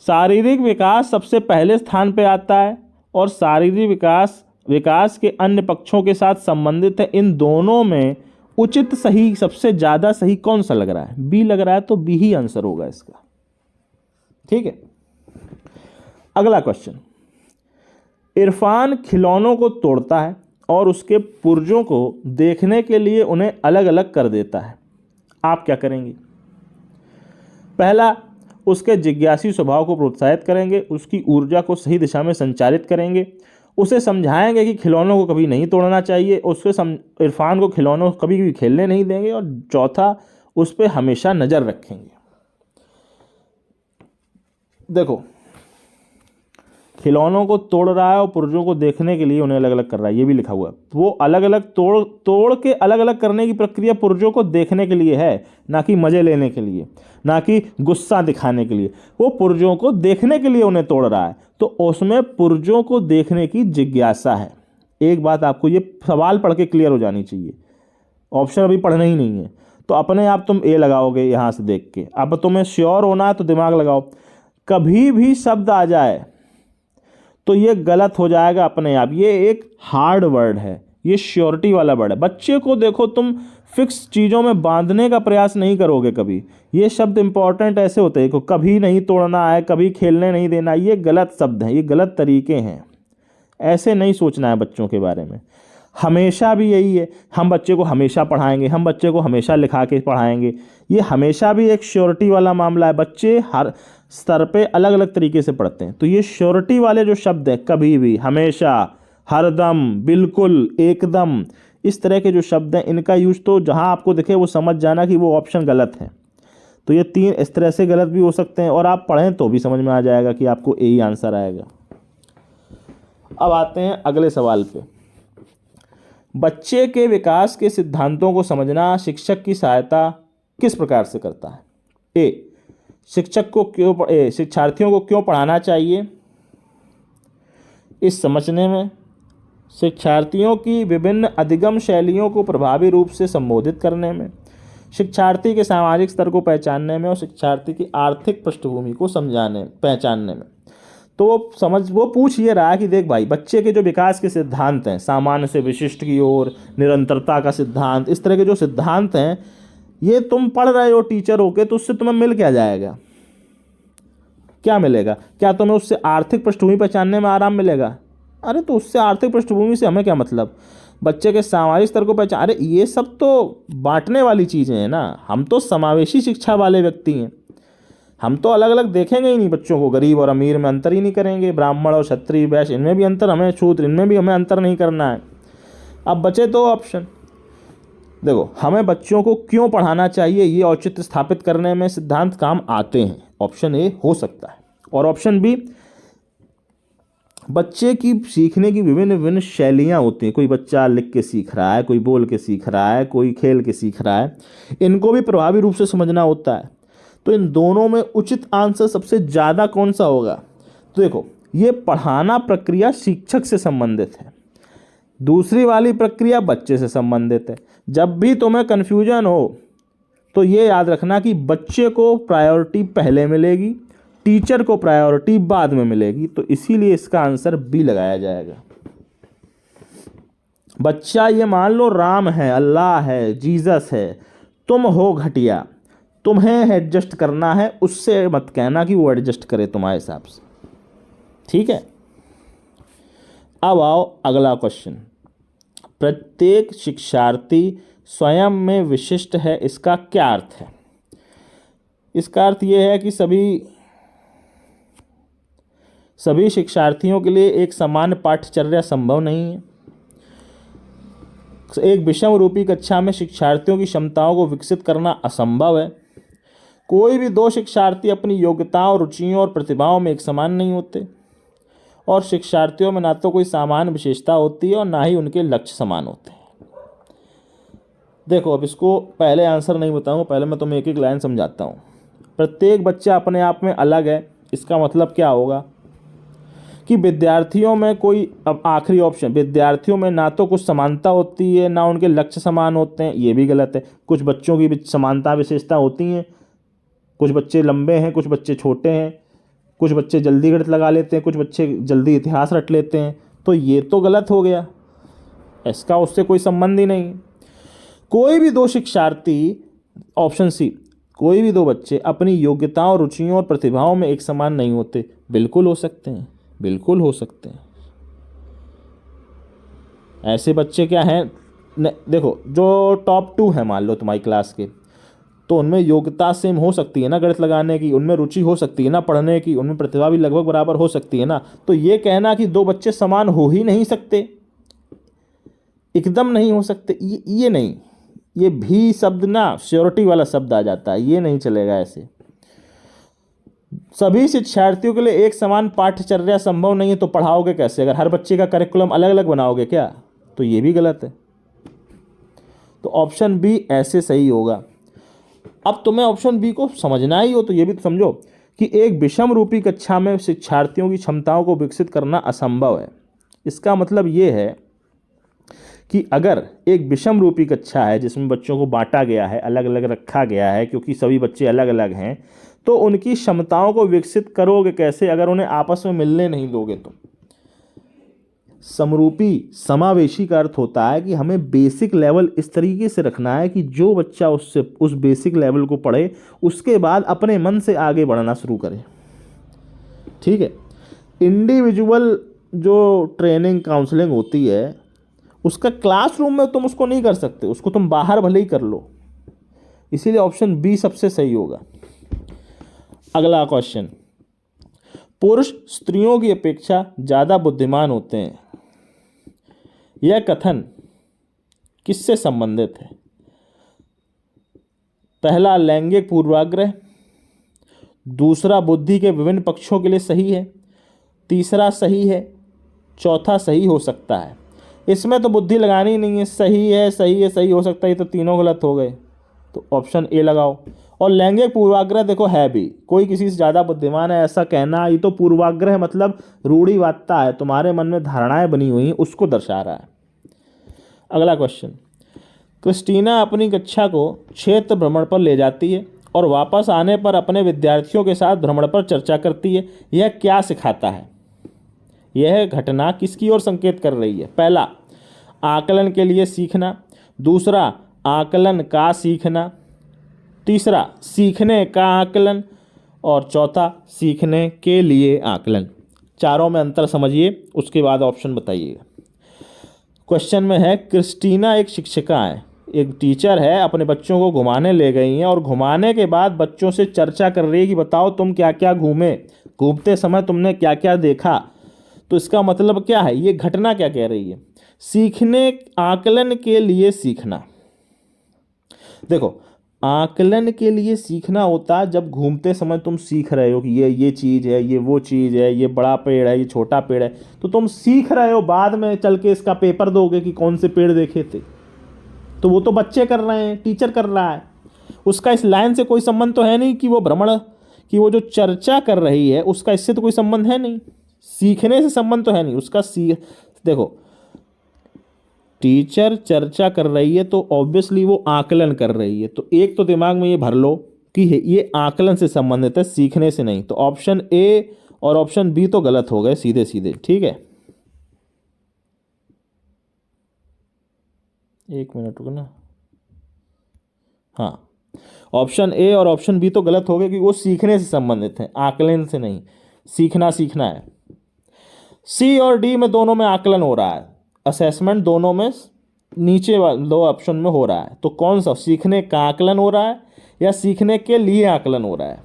शारीरिक विकास सबसे पहले स्थान पे आता है और शारीरिक विकास विकास के अन्य पक्षों के साथ संबंधित है। इन दोनों में उचित सही सबसे ज़्यादा सही कौन सा लग रहा है? बी लग रहा है, तो बी ही आंसर होगा इसका। ठीक है, अगला क्वेश्चन। इरफान खिलौनों को तोड़ता है और उसके पुर्जों को देखने के लिए उन्हें अलग अलग कर देता है। आप क्या करेंगे? पहला, उसके जिज्ञासी स्वभाव को प्रोत्साहित करेंगे, उसकी ऊर्जा को सही दिशा में संचारित करेंगे, उसे समझाएंगे कि खिलौनों को कभी नहीं तोड़ना चाहिए, इरफान को खिलौनों कभी भी खेलने नहीं देंगे, और चौथा, उस पर हमेशा नज़र रखेंगे। देखो, खिलौनों को तोड़ रहा है और पुर्जों को देखने के लिए उन्हें अलग अलग कर रहा है, ये भी लिखा हुआ है। वो अलग अलग तोड़ के अलग अलग करने की प्रक्रिया पुर्जों को देखने के लिए है, ना कि मज़े लेने के लिए, ना कि गुस्सा दिखाने के लिए। वो पुर्जों को देखने के लिए उन्हें तोड़ रहा है, तो उसमें पुर्जों को देखने की जिज्ञासा है। एक बात आपको ये सवाल पढ़ के क्लियर हो जानी चाहिए, ऑप्शन अभी पढ़ना ही नहीं है, तो अपने आप तुम ए लगाओगे यहाँ से देख के। अब तुम्हें श्योर होना है तो दिमाग लगाओ। कभी भी शब्द आ जाए तो ये गलत हो जाएगा अपने आप। ये एक हार्ड वर्ड है, ये श्योरिटी वाला वर्ड है। बच्चे को देखो, तुम फिक्स चीज़ों में बांधने का प्रयास नहीं करोगे कभी। ये शब्द इंपॉर्टेंट ऐसे होते हैं, कभी नहीं तोड़ना है, कभी खेलने नहीं देना, ये गलत शब्द हैं, ये गलत तरीके हैं। ऐसे नहीं सोचना है बच्चों के बारे में। हमेशा भी यही है, हम बच्चे को हमेशा पढ़ाएंगे, हम बच्चे को हमेशा लिखा के पढ़ाएंगे, ये हमेशा भी एक श्योरिटी वाला मामला है। बच्चे हर स्तर पे अलग अलग तरीके से पढ़ते हैं, तो ये श्योरिटी वाले जो शब्द हैं, कभी भी, हमेशा, हरदम, बिल्कुल, एकदम, इस तरह के जो शब्द हैं, इनका यूज तो जहां आपको दिखे वो समझ जाना कि वो ऑप्शन गलत है। तो ये 3 इस तरह से गलत भी हो सकते हैं, और आप पढ़ें तो भी समझ में आ जाएगा कि आपको ए ही आंसर आएगा। अब आते हैं अगले सवाल पे। बच्चे के विकास के सिद्धांतों को समझना शिक्षक की सहायता किस प्रकार से करता है? ए, शिक्षार्थियों को क्यों पढ़ाना चाहिए, इस समझने में, शिक्षार्थियों की विभिन्न अधिगम शैलियों को प्रभावी रूप से संबोधित करने में, शिक्षार्थी के सामाजिक स्तर को पहचानने में और शिक्षार्थी की आर्थिक पृष्ठभूमि को पहचानने में। तो वो पूछ ये रहा है कि देख भाई, बच्चे के जो विकास के सिद्धांत हैं, सामान्य से विशिष्ट की ओर, निरंतरता का सिद्धांत, इस तरह के जो सिद्धांत हैं, ये तुम पढ़ रहे हो टीचर होके, तो उससे तुम्हें मिल क्या जाएगा, क्या मिलेगा? क्या तुम्हें उससे आर्थिक पृष्ठभूमि पहचानने में आराम मिलेगा? अरे तो उससे आर्थिक पृष्ठभूमि से हमें क्या मतलब, बच्चे के सामाजिक स्तर को पहचान, अरे ये सब तो बांटने वाली चीज़ें हैं ना। हम तो समावेशी शिक्षा वाले व्यक्ति हैं, हम तो अलग अलग देखेंगे ही नहीं बच्चों को, गरीब और अमीर में अंतर ही नहीं करेंगे, ब्राह्मण और क्षत्रिय वैश्य इनमें भी अंतर, हमें शूद्र इनमें भी हमें अंतर नहीं करना है। अब बचे दो ऑप्शन। देखो, हमें बच्चों को क्यों पढ़ाना चाहिए, ये औचित्य स्थापित करने में सिद्धांत काम आते हैं। ऑप्शन ए हो सकता है, और ऑप्शन बी, बच्चे की सीखने की विभिन्न विभिन्न शैलियाँ होती हैं। कोई बच्चा लिख के सीख रहा है, कोई बोल के सीख रहा है, कोई खेल के सीख रहा है, इनको भी प्रभावी रूप से समझना होता है। तो इन दोनों में उचित आंसर सबसे ज़्यादा कौन सा होगा? तो देखो, ये पढ़ाना प्रक्रिया शिक्षक से संबंधित है, दूसरी वाली प्रक्रिया बच्चे से संबंधित है। जब भी तुम्हें कन्फ्यूजन हो तो ये याद रखना कि बच्चे को प्रायोरिटी पहले मिलेगी, टीचर को प्रायोरिटी बाद में मिलेगी। तो इसीलिए इसका आंसर बी लगाया जाएगा। बच्चा ये मान लो राम है, अल्लाह है, जीसस है, तुम हो घटिया, तुम्हें एडजस्ट करना है, उससे मत कहना कि वो एडजस्ट करे तुम्हारे हिसाब से, ठीक है। अब आओ अगला क्वेश्चन। प्रत्येक शिक्षार्थी स्वयं में विशिष्ट है, इसका क्या अर्थ है? इसका अर्थ यह है कि सभी शिक्षार्थियों के लिए एक समान पाठ्यचर्या संभव नहीं है। एक विषम रूपी कक्षा में शिक्षार्थियों की क्षमताओं को विकसित करना असंभव है। कोई भी दो शिक्षार्थी अपनी योग्यताओं, रुचियों और प्रतिभाओं में एक समान नहीं होते, और शिक्षार्थियों में ना तो कोई सामान्य विशेषता होती है और ना ही उनके लक्ष्य समान होते हैं। देखो, अब इसको पहले आंसर नहीं बताऊंगा, पहले मैं तुम्हें एक एक लाइन समझाता हूँ। प्रत्येक बच्चा अपने आप में अलग है, इसका मतलब क्या होगा कि विद्यार्थियों में कोई, अब आखिरी ऑप्शन, विद्यार्थियों में ना तो कुछ समानता होती है ना उनके लक्ष्य समान होते हैं, ये भी गलत है। कुछ बच्चों की समानता विशेषता होती हैं, कुछ बच्चे लंबे हैं, कुछ बच्चे छोटे हैं, कुछ बच्चे जल्दी गणित लगा लेते हैं, कुछ बच्चे जल्दी इतिहास रट लेते हैं, तो ये तो गलत हो गया, इसका उससे कोई संबंध ही नहीं। कोई भी दो शिक्षार्थी, ऑप्शन सी, कोई भी दो बच्चे अपनी योग्यताओं, रुचियों और प्रतिभाओं में एक समान नहीं होते। बिल्कुल हो सकते हैं, बिल्कुल हो सकते हैं। ऐसे बच्चे क्या हैं, देखो, जो टॉप 2 है मान लो तुम्हारी क्लास के, तो उनमें योग्यता सेम हो सकती है ना गणित लगाने की, उनमें रुचि हो सकती है ना पढ़ने की, उनमें प्रतिभा भी लगभग बराबर हो सकती है ना। तो ये कहना कि दो बच्चे समान हो ही नहीं सकते, एकदम नहीं हो सकते, ये नहीं, ये भी शब्द ना श्योरिटी वाला शब्द आ जाता है, ये नहीं चलेगा ऐसे। सभी शिक्षार्थियों के लिए एक समान पाठ्यचर्या संभव नहीं है, तो पढ़ाओगे कैसे? अगर हर बच्चे का करिकुलम अलग अलग बनाओगे क्या? तो ये भी गलत है। तो ऑप्शन बी ऐसे सही होगा। अब तुम्हें ऑप्शन बी को समझना ही हो तो ये भी तो समझो कि एक विषम रूपी कक्षा में शिक्षार्थियों की क्षमताओं को विकसित करना असंभव है। इसका मतलब ये है कि अगर एक विषम रूपी कक्षा है जिसमें बच्चों को बांटा गया है, अलग अलग रखा गया है, क्योंकि सभी बच्चे अलग अलग हैं, तो उनकी क्षमताओं को विकसित करोगे कैसे अगर उन्हें आपस में मिलने नहीं दोगे? तो समरूपी, समावेशी का अर्थ होता है कि हमें बेसिक लेवल इस तरीके से रखना है कि जो बच्चा उससे उस बेसिक लेवल को पढ़े, उसके बाद अपने मन से आगे बढ़ना शुरू करे, ठीक है। इंडिविजुअल जो ट्रेनिंग काउंसलिंग होती है, उसका क्लासरूम में तुम उसको नहीं कर सकते, उसको तुम बाहर भले ही कर लो। इसीलिए ऑप्शन बी सबसे सही होगा। अगला क्वेश्चन, पुरुष स्त्रियों की अपेक्षा ज़्यादा बुद्धिमान होते हैं, यह कथन किससे संबंधित है? पहला, लैंगिक पूर्वाग्रह, दूसरा, बुद्धि के विभिन्न पक्षों के लिए सही है, तीसरा सही है, चौथा सही हो सकता है। इसमें तो बुद्धि लगानी ही नहीं है, सही है, सही है, सही हो सकता है, ये तो तीनों गलत हो गए। तो ऑप्शन ए लगाओ। और लैंगिक पूर्वाग्रह देखो है भी, कोई किसी से ज़्यादा बुद्धिमान है ऐसा कहना, ये तो पूर्वाग्रह मतलब रूढ़िवादिता है, तुम्हारे मन में धारणाएं बनी हुई हैं उसको दर्शा रहा है। अगला क्वेश्चन, क्रिस्टीना अपनी कक्षा को क्षेत्र भ्रमण पर ले जाती है और वापस आने पर अपने विद्यार्थियों के साथ भ्रमण पर चर्चा करती है, यह क्या सिखाता है? यह घटना किसकी ओर संकेत कर रही है? पहला, आकलन के लिए सीखना, दूसरा आकलन का सीखना, तीसरा सीखने का आकलन, और चौथा सीखने के लिए आकलन। चारों में अंतर समझिए, उसके बाद ऑप्शन बताइएगा। क्वेश्चन में है, क्रिस्टीना एक शिक्षिका है, एक टीचर है, अपने बच्चों को घुमाने ले गई हैं और घुमाने के बाद बच्चों से चर्चा कर रही है कि बताओ तुम क्या क्या घूमे, घूमते समय तुमने क्या क्या देखा। तो इसका मतलब क्या है, ये घटना क्या कह रही है? सीखने, आकलन के लिए सीखना। देखो, आकलन के लिए सीखना होता है जब घूमते समय तुम सीख रहे हो कि ये चीज़ है, ये वो चीज़ है, ये बड़ा पेड़ है, ये छोटा पेड़ है, तो तुम सीख रहे हो, बाद में चल के इसका पेपर दोगे कि कौन से पेड़ देखे थे। तो वो तो बच्चे कर रहे हैं, टीचर कर रहा है, उसका इस लाइन से कोई संबंध तो है नहीं कि वो भ्रमण, कि वो जो चर्चा कर रही है उसका इससे तो कोई संबंध है नहीं, सीखने से संबंध तो है नहीं उसका। देखो, टीचर चर्चा कर रही है तो ऑब्वियसली वो आकलन कर रही है, तो एक तो दिमाग में ये भर लो कि ये आकलन से संबंधित है, सीखने से नहीं। तो ऑप्शन ए और ऑप्शन बी तो गलत हो गए सीधे सीधे, ठीक है। एक मिनट रुकना, हाँ, ऑप्शन ए और ऑप्शन बी तो गलत हो गए क्योंकि वो सीखने से संबंधित है, आकलन से नहीं। सीखना है। सी और डी में दोनों में आकलन हो रहा है, असेसमेंट दोनों में नीचे दो ऑप्शन में हो रहा है, तो कौन सा, सीखने का आकलन हो रहा है या सीखने के लिए आकलन हो रहा है?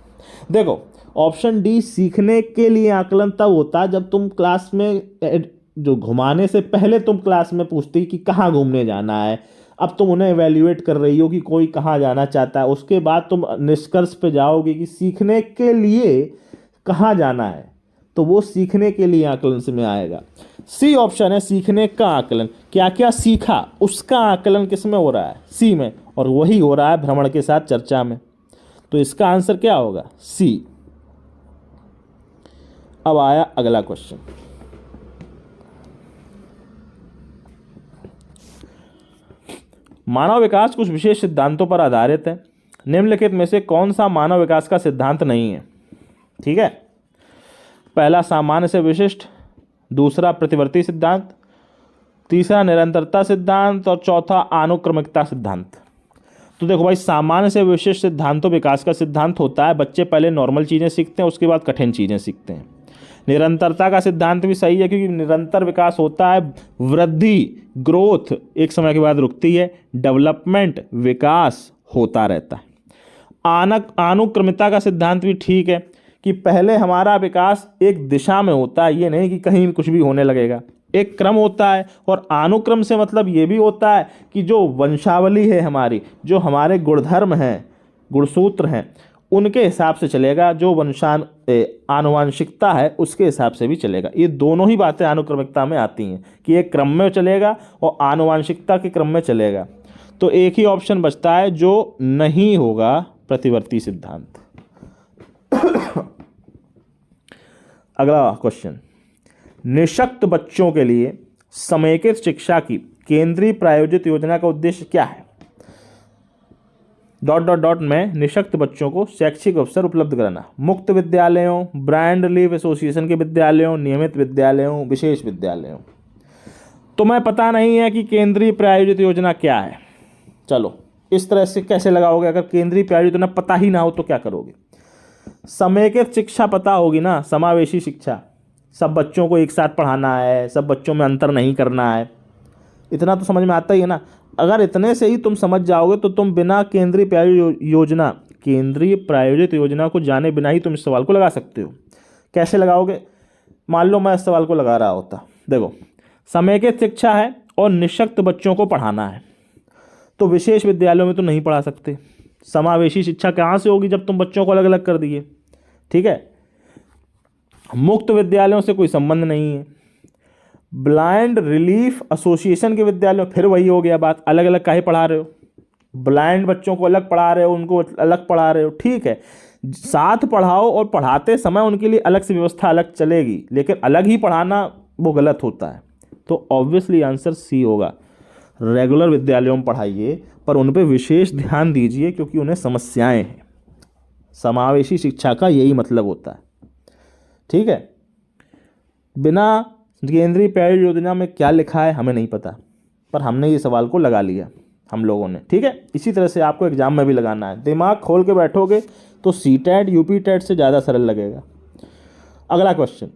देखो, ऑप्शन डी सीखने के लिए आकलन तब होता है जब तुम क्लास में, जो घुमाने से पहले तुम क्लास में पूछती कि कहाँ घूमने जाना है, अब तुम उन्हें एवेल्युएट कर रही हो कि कोई कहाँ जाना चाहता है, उसके बाद तुम निष्कर्ष पे जाओगे कि सीखने के लिए कहाँ जाना है, तो वो सीखने के लिए आकलन से में आएगा। सी ऑप्शन है सीखने का आकलन, क्या क्या सीखा उसका आकलन किस में हो रहा है? सी में, और वही हो रहा है भ्रमण के साथ चर्चा में। तो इसका आंसर क्या होगा? सी। अब आया अगला क्वेश्चन, मानव विकास कुछ विशेष सिद्धांतों पर आधारित है, निम्नलिखित में से कौन सा मानव विकास का सिद्धांत नहीं है? ठीक है, पहला सामान्य से विशिष्ट, दूसरा प्रतिवर्ती सिद्धांत, तीसरा निरंतरता सिद्धांत और चौथा अनुक्रमिकता सिद्धांत। तो देखो भाई, सामान्य से विशिष्ट सिद्धांत तो विकास का सिद्धांत होता है, बच्चे पहले नॉर्मल चीज़ें सीखते हैं उसके बाद कठिन चीज़ें सीखते हैं। निरंतरता का सिद्धांत भी सही है क्योंकि निरंतर विकास होता है, वृद्धि, ग्रोथ एक समय के बाद रुकती है, डेवलपमेंट, विकास होता रहता है। अनुक्रमिकता का सिद्धांत भी ठीक है कि पहले हमारा विकास एक दिशा में होता है, ये नहीं कि कहीं भी कुछ भी होने लगेगा, एक क्रम होता है। और अनुक्रम से मतलब ये भी होता है कि जो वंशावली है हमारी, जो हमारे गुणधर्म हैं, गुणसूत्र हैं, उनके हिसाब से चलेगा, जो आनुवांशिकता है उसके हिसाब से भी चलेगा। ये दोनों ही बातें अनुक्रमिकता में आती हैं कि एक क्रम में चलेगा और आनुवांशिकता के क्रम में चलेगा। तो एक ही ऑप्शन बचता है जो नहीं होगा, प्रतिवर्ती सिद्धांत। अगला क्वेश्चन, निःशक्त बच्चों के लिए समेकित शिक्षा की केंद्रीय प्रायोजित योजना का उद्देश्य क्या है? ... में निःशक्त बच्चों को शैक्षिक अवसर उपलब्ध कराना, मुक्त विद्यालयों, ब्रांड लीव एसोसिएशन के विद्यालयों, नियमित विद्यालयों, विशेष विद्यालयों। तुम्हें पता नहीं है कि केंद्रीय प्रायोजित योजना क्या है? चलो, इस तरह से कैसे लगाओगे? अगर केंद्रीय प्रायोजित योजना पता ही ना हो तो क्या करोगे? समेकित शिक्षा पता होगी ना, समावेशी शिक्षा, सब बच्चों को एक साथ पढ़ाना है, सब बच्चों में अंतर नहीं करना है, इतना तो समझ में आता ही है ना। अगर इतने से ही तुम समझ जाओगे तो तुम बिना केंद्रीय प्रायोजित योजना को जाने बिना ही तुम इस सवाल को लगा सकते हो। कैसे लगाओगे? मान लो मैं इस सवाल को लगा रहा होता, देखो, समेकित शिक्षा है और निःशक्त बच्चों को पढ़ाना है, तो विशेष विद्यालयों में तो नहीं पढ़ा सकते। समावेशी शिक्षा कहाँ से होगी जब तुम बच्चों को अलग अलग कर दिए? ठीक है, मुक्त विद्यालयों से कोई संबंध नहीं है। ब्लाइंड रिलीफ एसोसिएशन के विद्यालयों, फिर वही हो गया बात, अलग अलग काहे पढ़ा रहे हो? ब्लाइंड बच्चों को अलग पढ़ा रहे हो, उनको अलग पढ़ा रहे हो, ठीक है, साथ पढ़ाओ और पढ़ाते समय उनके लिए अलग से व्यवस्था अलग चलेगी, लेकिन अलग ही पढ़ाना वो गलत होता है। तो ऑब्वियसली आंसर सी होगा। रेगुलर विद्यालयों में पढ़ाइए पर उन पर विशेष ध्यान दीजिए क्योंकि उन्हें समस्याएं हैं। समावेशी शिक्षा का यही मतलब होता है, ठीक है। बिना केंद्रीय पेड़ योजना में क्या लिखा है हमें नहीं पता, पर हमने ये सवाल को लगा लिया हम लोगों ने, ठीक है। इसी तरह से आपको एग्जाम में भी लगाना है। दिमाग खोल के बैठोगे तो सीटेट यूपी टेट से ज़्यादा सरल लगेगा। अगला क्वेश्चन,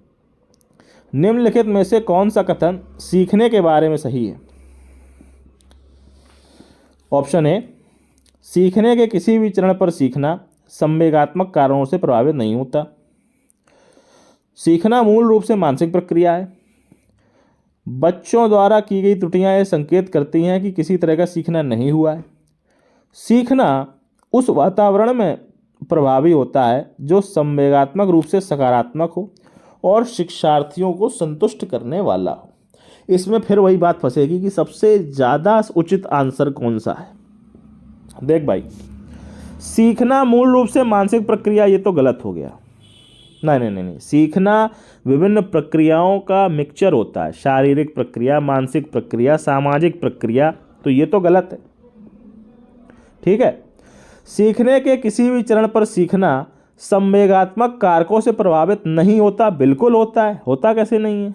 निम्नलिखित में से कौन सा कथन सीखने के बारे में सही है? ऑप्शन ए, सीखने के किसी भी चरण पर सीखना संवेगात्मक कारणों से प्रभावित नहीं होता। सीखना मूल रूप से मानसिक प्रक्रिया है। बच्चों द्वारा की गई त्रुटियां यह संकेत करती हैं कि किसी तरह का सीखना नहीं हुआ है। सीखना उस वातावरण में प्रभावी होता है जो संवेगात्मक रूप से सकारात्मक हो और शिक्षार्थियों को संतुष्ट करने वाला हो। इसमें फिर वही बात फंसेगी कि सबसे ज़्यादा उचित आंसर कौन सा है। देख भाई, सीखना मूल रूप से मानसिक प्रक्रिया, ये तो गलत हो गया। नहीं, सीखना विभिन्न प्रक्रियाओं का मिक्सचर होता है, शारीरिक प्रक्रिया, मानसिक प्रक्रिया, सामाजिक प्रक्रिया, तो ये तो गलत है, ठीक है। सीखने के किसी भी चरण पर सीखना संवेगात्मक कारकों से प्रभावित नहीं होता, बिल्कुल होता है। होता कैसे नहीं है?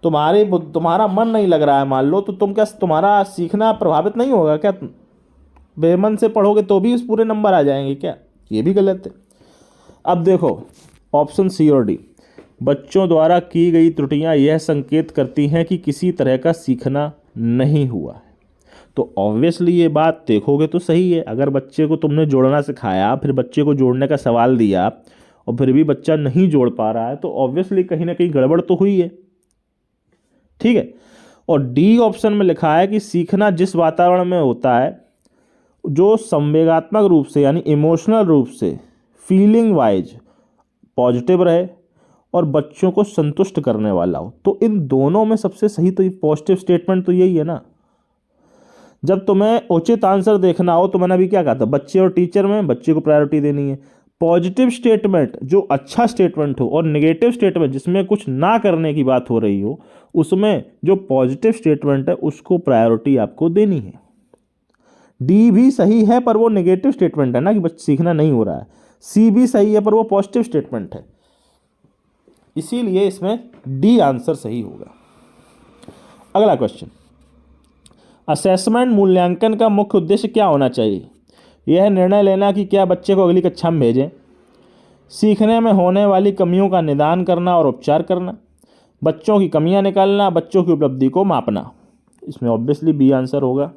तुम्हारा मन नहीं लग रहा है मान लो, तो तुम्हारा सीखना प्रभावित नहीं होगा क्या? बेमन से पढ़ोगे तो भी उस पूरे नंबर आ जाएंगे क्या? ये भी गलत है। अब देखो ऑप्शन सी और डी, बच्चों द्वारा की गई त्रुटियां यह संकेत करती हैं कि किसी तरह का सीखना नहीं हुआ है। तो ऑब्वियसली ये बात देखोगे तो सही है। अगर बच्चे को तुमने जोड़ना सिखाया, फिर बच्चे को जोड़ने का सवाल दिया और फिर भी बच्चा नहीं जोड़ पा रहा है, तो ऑब्वियसली कहीं ना कहीं गड़बड़ तो हुई है, ठीक है। और डी ऑप्शन में लिखा है कि सीखना जिस वातावरण में होता है जो संवेगात्मक रूप से यानी इमोशनल रूप से फीलिंग वाइज पॉजिटिव रहे और बच्चों को संतुष्ट करने वाला हो। तो इन दोनों में सबसे सही तो पॉजिटिव स्टेटमेंट तो यही है ना। जब तुम्हें उचित आंसर देखना हो तो मैंने अभी क्या कहा था, बच्चे और टीचर में बच्चे को प्रायोरिटी देनी है। पॉजिटिव स्टेटमेंट जो अच्छा स्टेटमेंट हो और नेगेटिव स्टेटमेंट जिसमें कुछ ना करने की बात हो रही हो, उसमें जो पॉजिटिव स्टेटमेंट है उसको प्रायोरिटी आपको देनी है। डी भी सही है पर वो नेगेटिव स्टेटमेंट है ना कि बच्चा सीखना नहीं हो रहा है। सी भी सही है पर वो पॉजिटिव स्टेटमेंट है, इसीलिए इसमें डी आंसर सही होगा। अगला क्वेश्चन, असेसमेंट मूल्यांकन का मुख्य उद्देश्य क्या होना चाहिए? यह निर्णय लेना कि क्या बच्चे को अगली कक्षा में भेजें, सीखने में होने वाली कमियों का निदान करना और उपचार करना, बच्चों की कमियां निकालना, बच्चों की उपलब्धि को मापना। इसमें ऑब्वियसली बी आंसर होगा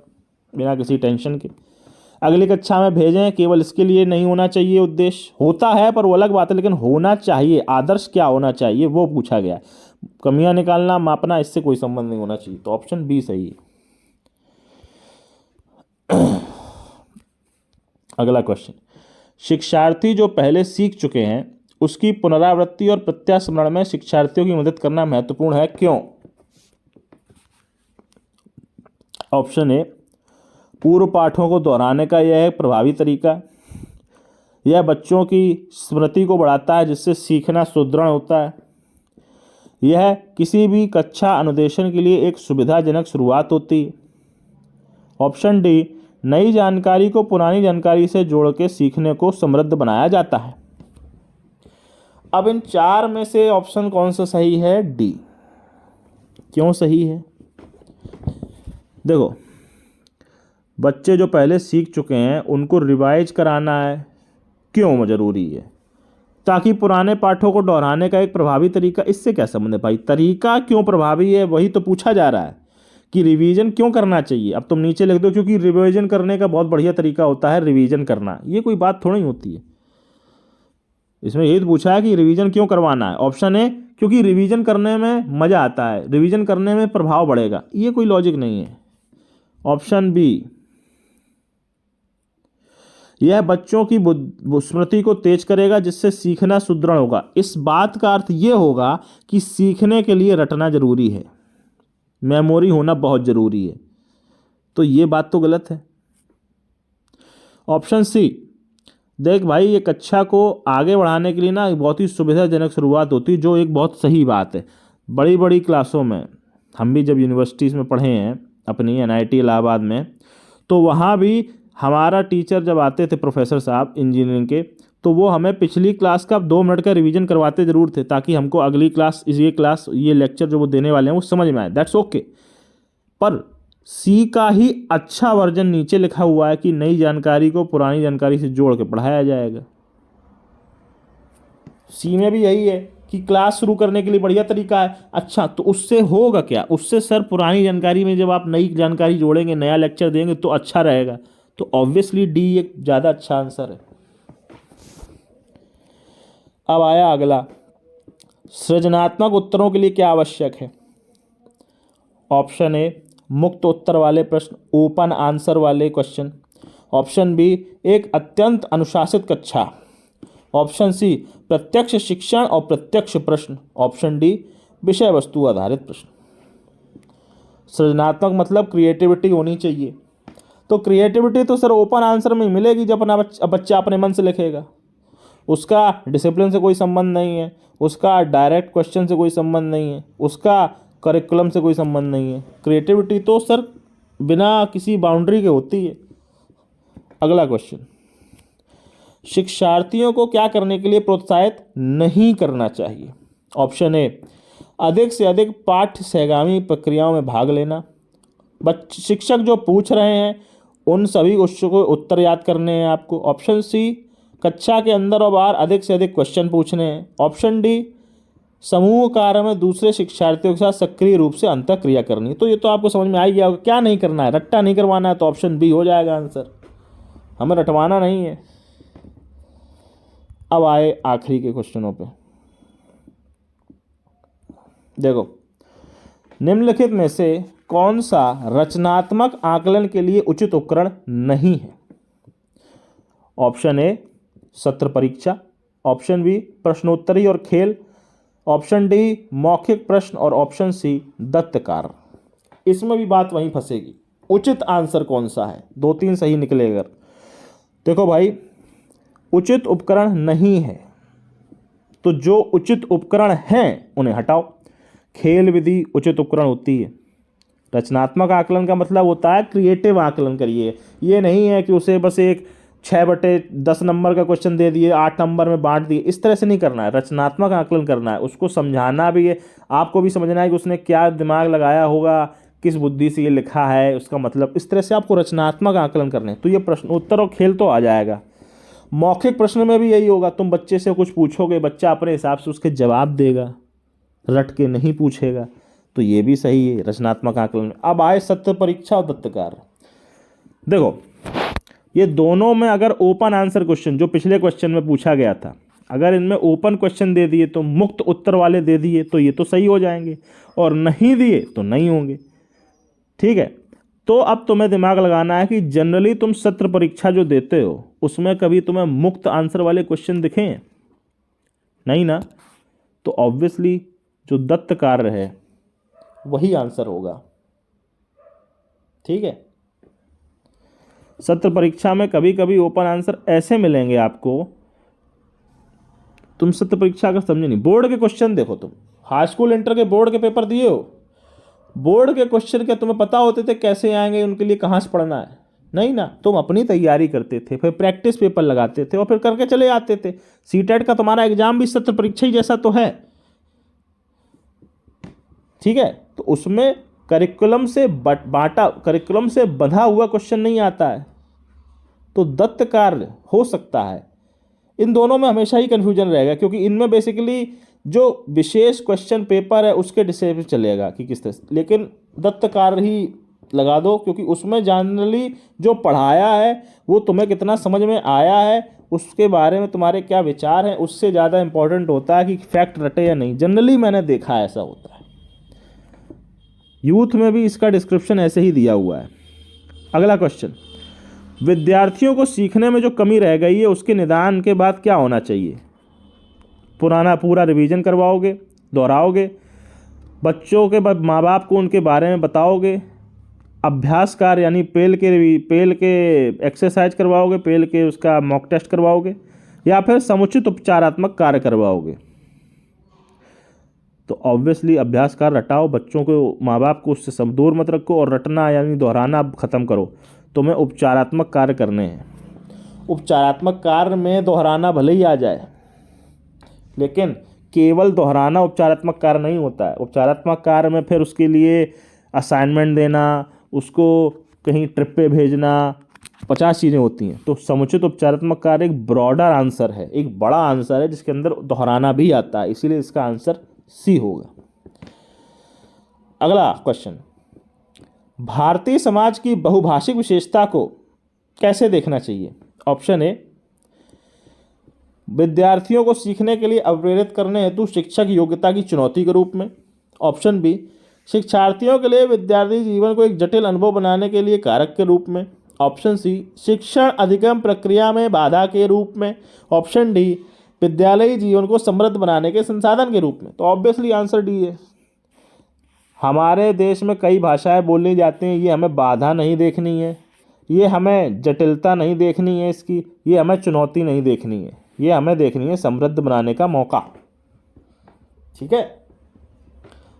बिना किसी टेंशन के। अगली कक्षा में भेजें केवल इसके लिए नहीं होना चाहिए उद्देश्य, होता है पर वो अलग बात है, लेकिन होना चाहिए, आदर्श क्या होना चाहिए वो पूछा गया। कमियां निकालना मापना इससे कोई संबंध नहीं होना चाहिए, तो ऑप्शन बी सही है। अगला क्वेश्चन, शिक्षार्थी जो पहले सीख चुके हैं उसकी पुनरावृत्ति और प्रत्यास्मरण में शिक्षार्थियों की मदद करना महत्वपूर्ण है, क्यों? ऑप्शन ए, पूर्व पाठों को दोहराने का यह एक प्रभावी तरीका, यह बच्चों की स्मृति को बढ़ाता है जिससे सीखना सुदृढ़ होता है, यह किसी भी कक्षा अनुदेशन के लिए एक सुविधाजनक शुरुआत होती है। ऑप्शन डी, नई जानकारी को पुरानी जानकारी से जोड़ के सीखने को समृद्ध बनाया जाता है। अब इन चार में से ऑप्शन कौन सा सही है? डी। क्यों सही है? देखो, बच्चे जो पहले सीख चुके हैं उनको रिवाइज कराना है, क्यों जरूरी है? ताकि पुराने पाठों को दोहराने का एक प्रभावी तरीका, इससे क्या संबंध है भाई? तरीका क्यों प्रभावी है वही तो पूछा जा रहा है कि रिवीजन क्यों करना चाहिए। अब तुम नीचे लिख दो क्योंकि रिवीजन करने का बहुत बढ़िया तरीका होता है रिवीजन करना, ये कोई बात थोड़ी होती है। इसमें यही तो पूछा है कि रिवीजन क्यों करवाना है। ऑप्शन ए, क्योंकि रिवीजन करने में मज़ा आता है, रिवीजन करने में प्रभाव बढ़ेगा, ये कोई लॉजिक नहीं है। ऑप्शन बी, यह बच्चों की स्मृति को तेज करेगा जिससे सीखना सुदृढ़ होगा। इस बात का अर्थ यह होगा कि सीखने के लिए रटना जरूरी है, मेमोरी होना बहुत ज़रूरी है, तो ये बात तो गलत है। ऑप्शन सी, देख भाई ये कक्षा को आगे बढ़ाने के लिए ना बहुत ही सुविधाजनक शुरुआत होती है, जो एक बहुत सही बात है। बड़ी बड़ी क्लासों में हम भी जब यूनिवर्सिटीज़ में पढ़े हैं अपनी NIT इलाहाबाद में, तो वहाँ भी हमारा टीचर जब आते थे प्रोफेसर साहब इंजीनियरिंग के, तो वो हमें पिछली क्लास का 2 मिनट का रिवीजन करवाते ज़रूर थे, ताकि हमको अगली क्लास ये लेक्चर जो वो देने वाले हैं वो समझ में आए। That's okay. पर सी का ही अच्छा वर्जन नीचे लिखा हुआ है कि नई जानकारी को पुरानी जानकारी से जोड़ के पढ़ाया जाएगा। सी में भी यही है कि क्लास शुरू करने के लिए बढ़िया तरीका है। अच्छा, तो उससे होगा क्या? उससे सर पुरानी जानकारी में जब आप नई जानकारी जोड़ेंगे, नया लेक्चर देंगे तो अच्छा रहेगा। तो ऑब्वियसली डी एक ज़्यादा अच्छा आंसर है। अब आया अगला, सृजनात्मक उत्तरों के लिए क्या आवश्यक है? ऑप्शन ए, मुक्त उत्तर वाले प्रश्न, ओपन आंसर वाले क्वेश्चन। ऑप्शन बी, एक अत्यंत अनुशासित कक्षा। ऑप्शन सी, प्रत्यक्ष शिक्षण और प्रत्यक्ष प्रश्न। ऑप्शन डी, विषय वस्तु आधारित प्रश्न। सृजनात्मक मतलब क्रिएटिविटी होनी चाहिए। तो क्रिएटिविटी तो सर ओपन आंसर में ही मिलेगी, जब बच्चा अपने मन से लिखेगा। उसका डिसिप्लिन से कोई संबंध नहीं है, उसका डायरेक्ट क्वेश्चन से कोई संबंध नहीं है, उसका करिकुलम से कोई संबंध नहीं है। क्रिएटिविटी तो सर बिना किसी बाउंड्री के होती है। अगला क्वेश्चन, शिक्षार्थियों को क्या करने के लिए प्रोत्साहित नहीं करना चाहिए? ऑप्शन ए, अधिक से अधिक पाठ्य सहगामी प्रक्रियाओं में भाग लेना। शिक्षक जो पूछ रहे हैं उन सभी क्वेश्चन को उत्तर याद करने हैं आपको। ऑप्शन सी, कक्षा के अंदर और बाहर अधिक से अधिक क्वेश्चन पूछने हैं। ऑप्शन डी, समूह कार्य में दूसरे शिक्षार्थियों के साथ सक्रिय रूप से अंतःक्रिया करनी। तो ये तो आपको समझ में आ गया होगा क्या नहीं करना है, रट्टा नहीं करवाना है, तो ऑप्शन बी हो जाएगा आंसर। हमें रटवाना नहीं है। अब आए आखिरी के क्वेश्चनों पे। देखो, निम्नलिखित में से कौन सा रचनात्मक आकलन के लिए उचित उपकरण नहीं है? ऑप्शन ए, सत्र परीक्षा। ऑप्शन बी, प्रश्नोत्तरी और खेल। ऑप्शन डी, मौखिक प्रश्न। और ऑप्शन सी, दत्त कार्य। इसमें भी बात वहीं फंसेगी, उचित आंसर कौन सा है? 2-3 सही निकले अगर। देखो भाई, उचित उपकरण नहीं है तो जो उचित उपकरण हैं उन्हें हटाओ। खेल विधि उचित उपकरण होती है। रचनात्मक आकलन का मतलब होता है क्रिएटिव आकलन करिए। ये नहीं है कि उसे बस एक 6/10 नंबर का क्वेश्चन दे दिए, 8 नंबर में बांट दिए, इस तरह से नहीं करना है। रचनात्मक आकलन करना है, उसको समझाना भी है, आपको भी समझना है कि उसने क्या दिमाग लगाया होगा, किस बुद्धि से ये लिखा है, उसका मतलब इस तरह से आपको रचनात्मक आकलन करने। तो ये प्रश्न उत्तर और खेल तो आ जाएगा। मौखिक प्रश्न में भी यही होगा, तुम बच्चे से कुछ पूछोगे, बच्चा अपने हिसाब से उसके जवाब देगा, रट के नहीं पूछेगा। तो ये भी सही है रचनात्मक आकलन में। अब आए सत्य परीक्षा और दत्त कार्य। देखो, ये दोनों में अगर ओपन आंसर क्वेश्चन जो पिछले क्वेश्चन में पूछा गया था, अगर इनमें ओपन क्वेश्चन दे दिए तो मुक्त उत्तर वाले दे दिए तो ये तो सही हो जाएंगे, और नहीं दिए तो नहीं होंगे। ठीक है, तो अब तुम्हें दिमाग लगाना है कि जनरली तुम सत्र परीक्षा जो देते हो उसमें कभी तुम्हें मुक्त आंसर वाले क्वेश्चन दिखे हैं? नहीं ना। तो ऑब्वियसली जो दत्त कार्य है वही आंसर होगा। ठीक है, सत्र परीक्षा में कभी कभी ओपन आंसर ऐसे मिलेंगे आपको, तुम सत्र परीक्षा का समझे नहीं। बोर्ड के क्वेश्चन देखो, तुम हाई स्कूल इंटर के बोर्ड के पेपर दिए हो, बोर्ड के क्वेश्चन क्या तुम्हें पता होते थे कैसे आएंगे, उनके लिए कहाँ से पढ़ना है? नहीं ना। तुम अपनी तैयारी करते थे, फिर प्रैक्टिस पेपर लगाते थे और फिर करके चले आते थे। सीटेट का तुम्हारा एग्जाम भी सत्र परीक्षा ही जैसा तो है। ठीक है, तो उसमें करिकुलम से करिकुलम से बंधा हुआ क्वेश्चन नहीं आता है, तो दत्त कार्य हो सकता है। इन दोनों में हमेशा ही कन्फ्यूजन रहेगा, क्योंकि इनमें बेसिकली जो विशेष क्वेश्चन पेपर है उसके डिसाइड चलेगा कि किस तरह से, लेकिन दत्त कार्य ही लगा दो, क्योंकि उसमें जनरली जो पढ़ाया है वो तुम्हें कितना समझ में आया है, उसके बारे में तुम्हारे क्या विचार हैं, उससे ज़्यादा इंपॉर्टेंट होता है कि फैक्ट रटे या नहीं। जनरली मैंने देखा है ऐसा होता है। यूथ में भी इसका डिस्क्रिप्शन ऐसे ही दिया हुआ है। अगला क्वेश्चन, विद्यार्थियों को सीखने में जो कमी रह गई है उसके निदान के बाद क्या होना चाहिए? पुराना पूरा रिवीजन करवाओगे, दोहराओगे, बच्चों के माँ बाप को उनके बारे में बताओगे, अभ्यास कार्य यानी पेल के एक्सरसाइज करवाओगे, पेल के उसका मॉक टेस्ट करवाओगे, या फिर समुचित उपचारात्मक कार्य करवाओगे? तो ऑब्वियसली अभ्यास कार्य रटाओ, बच्चों को, माँ बाप को उससे सब दूर मत रखो, और रटना यानी दोहराना ख़त्म करो। तुम्हें उपचारात्मक कार्य करने हैं। उपचारात्मक कार्य में दोहराना भले ही आ जाए, लेकिन केवल दोहराना उपचारात्मक कार्य नहीं होता है। उपचारात्मक कार्य में फिर उसके लिए असाइनमेंट देना, उसको कहीं ट्रिप पे भेजना, 50 चीज़ें होती हैं। तो समुचित उपचारात्मक कार्य एक ब्रॉडर आंसर है, एक बड़ा आंसर है जिसके अंदर दोहराना भी आता है, इसीलिए इसका आंसर सी होगा। अगला क्वेश्चन, भारतीय समाज की बहुभाषिक विशेषता को कैसे देखना चाहिए? ऑप्शन ए, विद्यार्थियों को सीखने के लिए अप्रेरित करने हेतु शिक्षक योग्यता की चुनौती के रूप में। ऑप्शन बी, शिक्षार्थियों के लिए विद्यार्थी जीवन को एक जटिल अनुभव बनाने के लिए कारक के रूप में। ऑप्शन सी, शिक्षण अधिगम प्रक्रिया में बाधा के रूप में। ऑप्शन डी, विद्यालयी जीवन को समृद्ध बनाने के संसाधन के रूप में। तो ऑब्वियसली आंसर डी है। हमारे देश में कई भाषाएं बोली जाती हैं, ये हमें बाधा नहीं देखनी है, ये हमें जटिलता नहीं देखनी है इसकी, ये हमें चुनौती नहीं देखनी है, ये हमें देखनी है समृद्ध बनाने का मौका। ठीक है,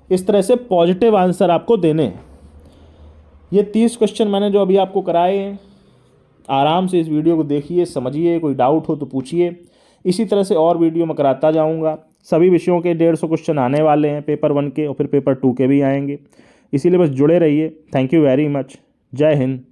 इस तरह से पॉजिटिव आंसर आपको देने हैं। ये 30 क्वेश्चन मैंने जो अभी आपको कराए हैं, आराम से इस वीडियो को देखिए, समझिए, कोई डाउट हो तो पूछिए। इसी तरह से और वीडियो मैं कराता जाऊंगा। सभी विषयों के 150 क्वेश्चन आने वाले हैं, पेपर 1 के और फिर पेपर 2 के भी आएंगे, इसीलिए बस जुड़े रहिए। Thank you very much. जय हिंद।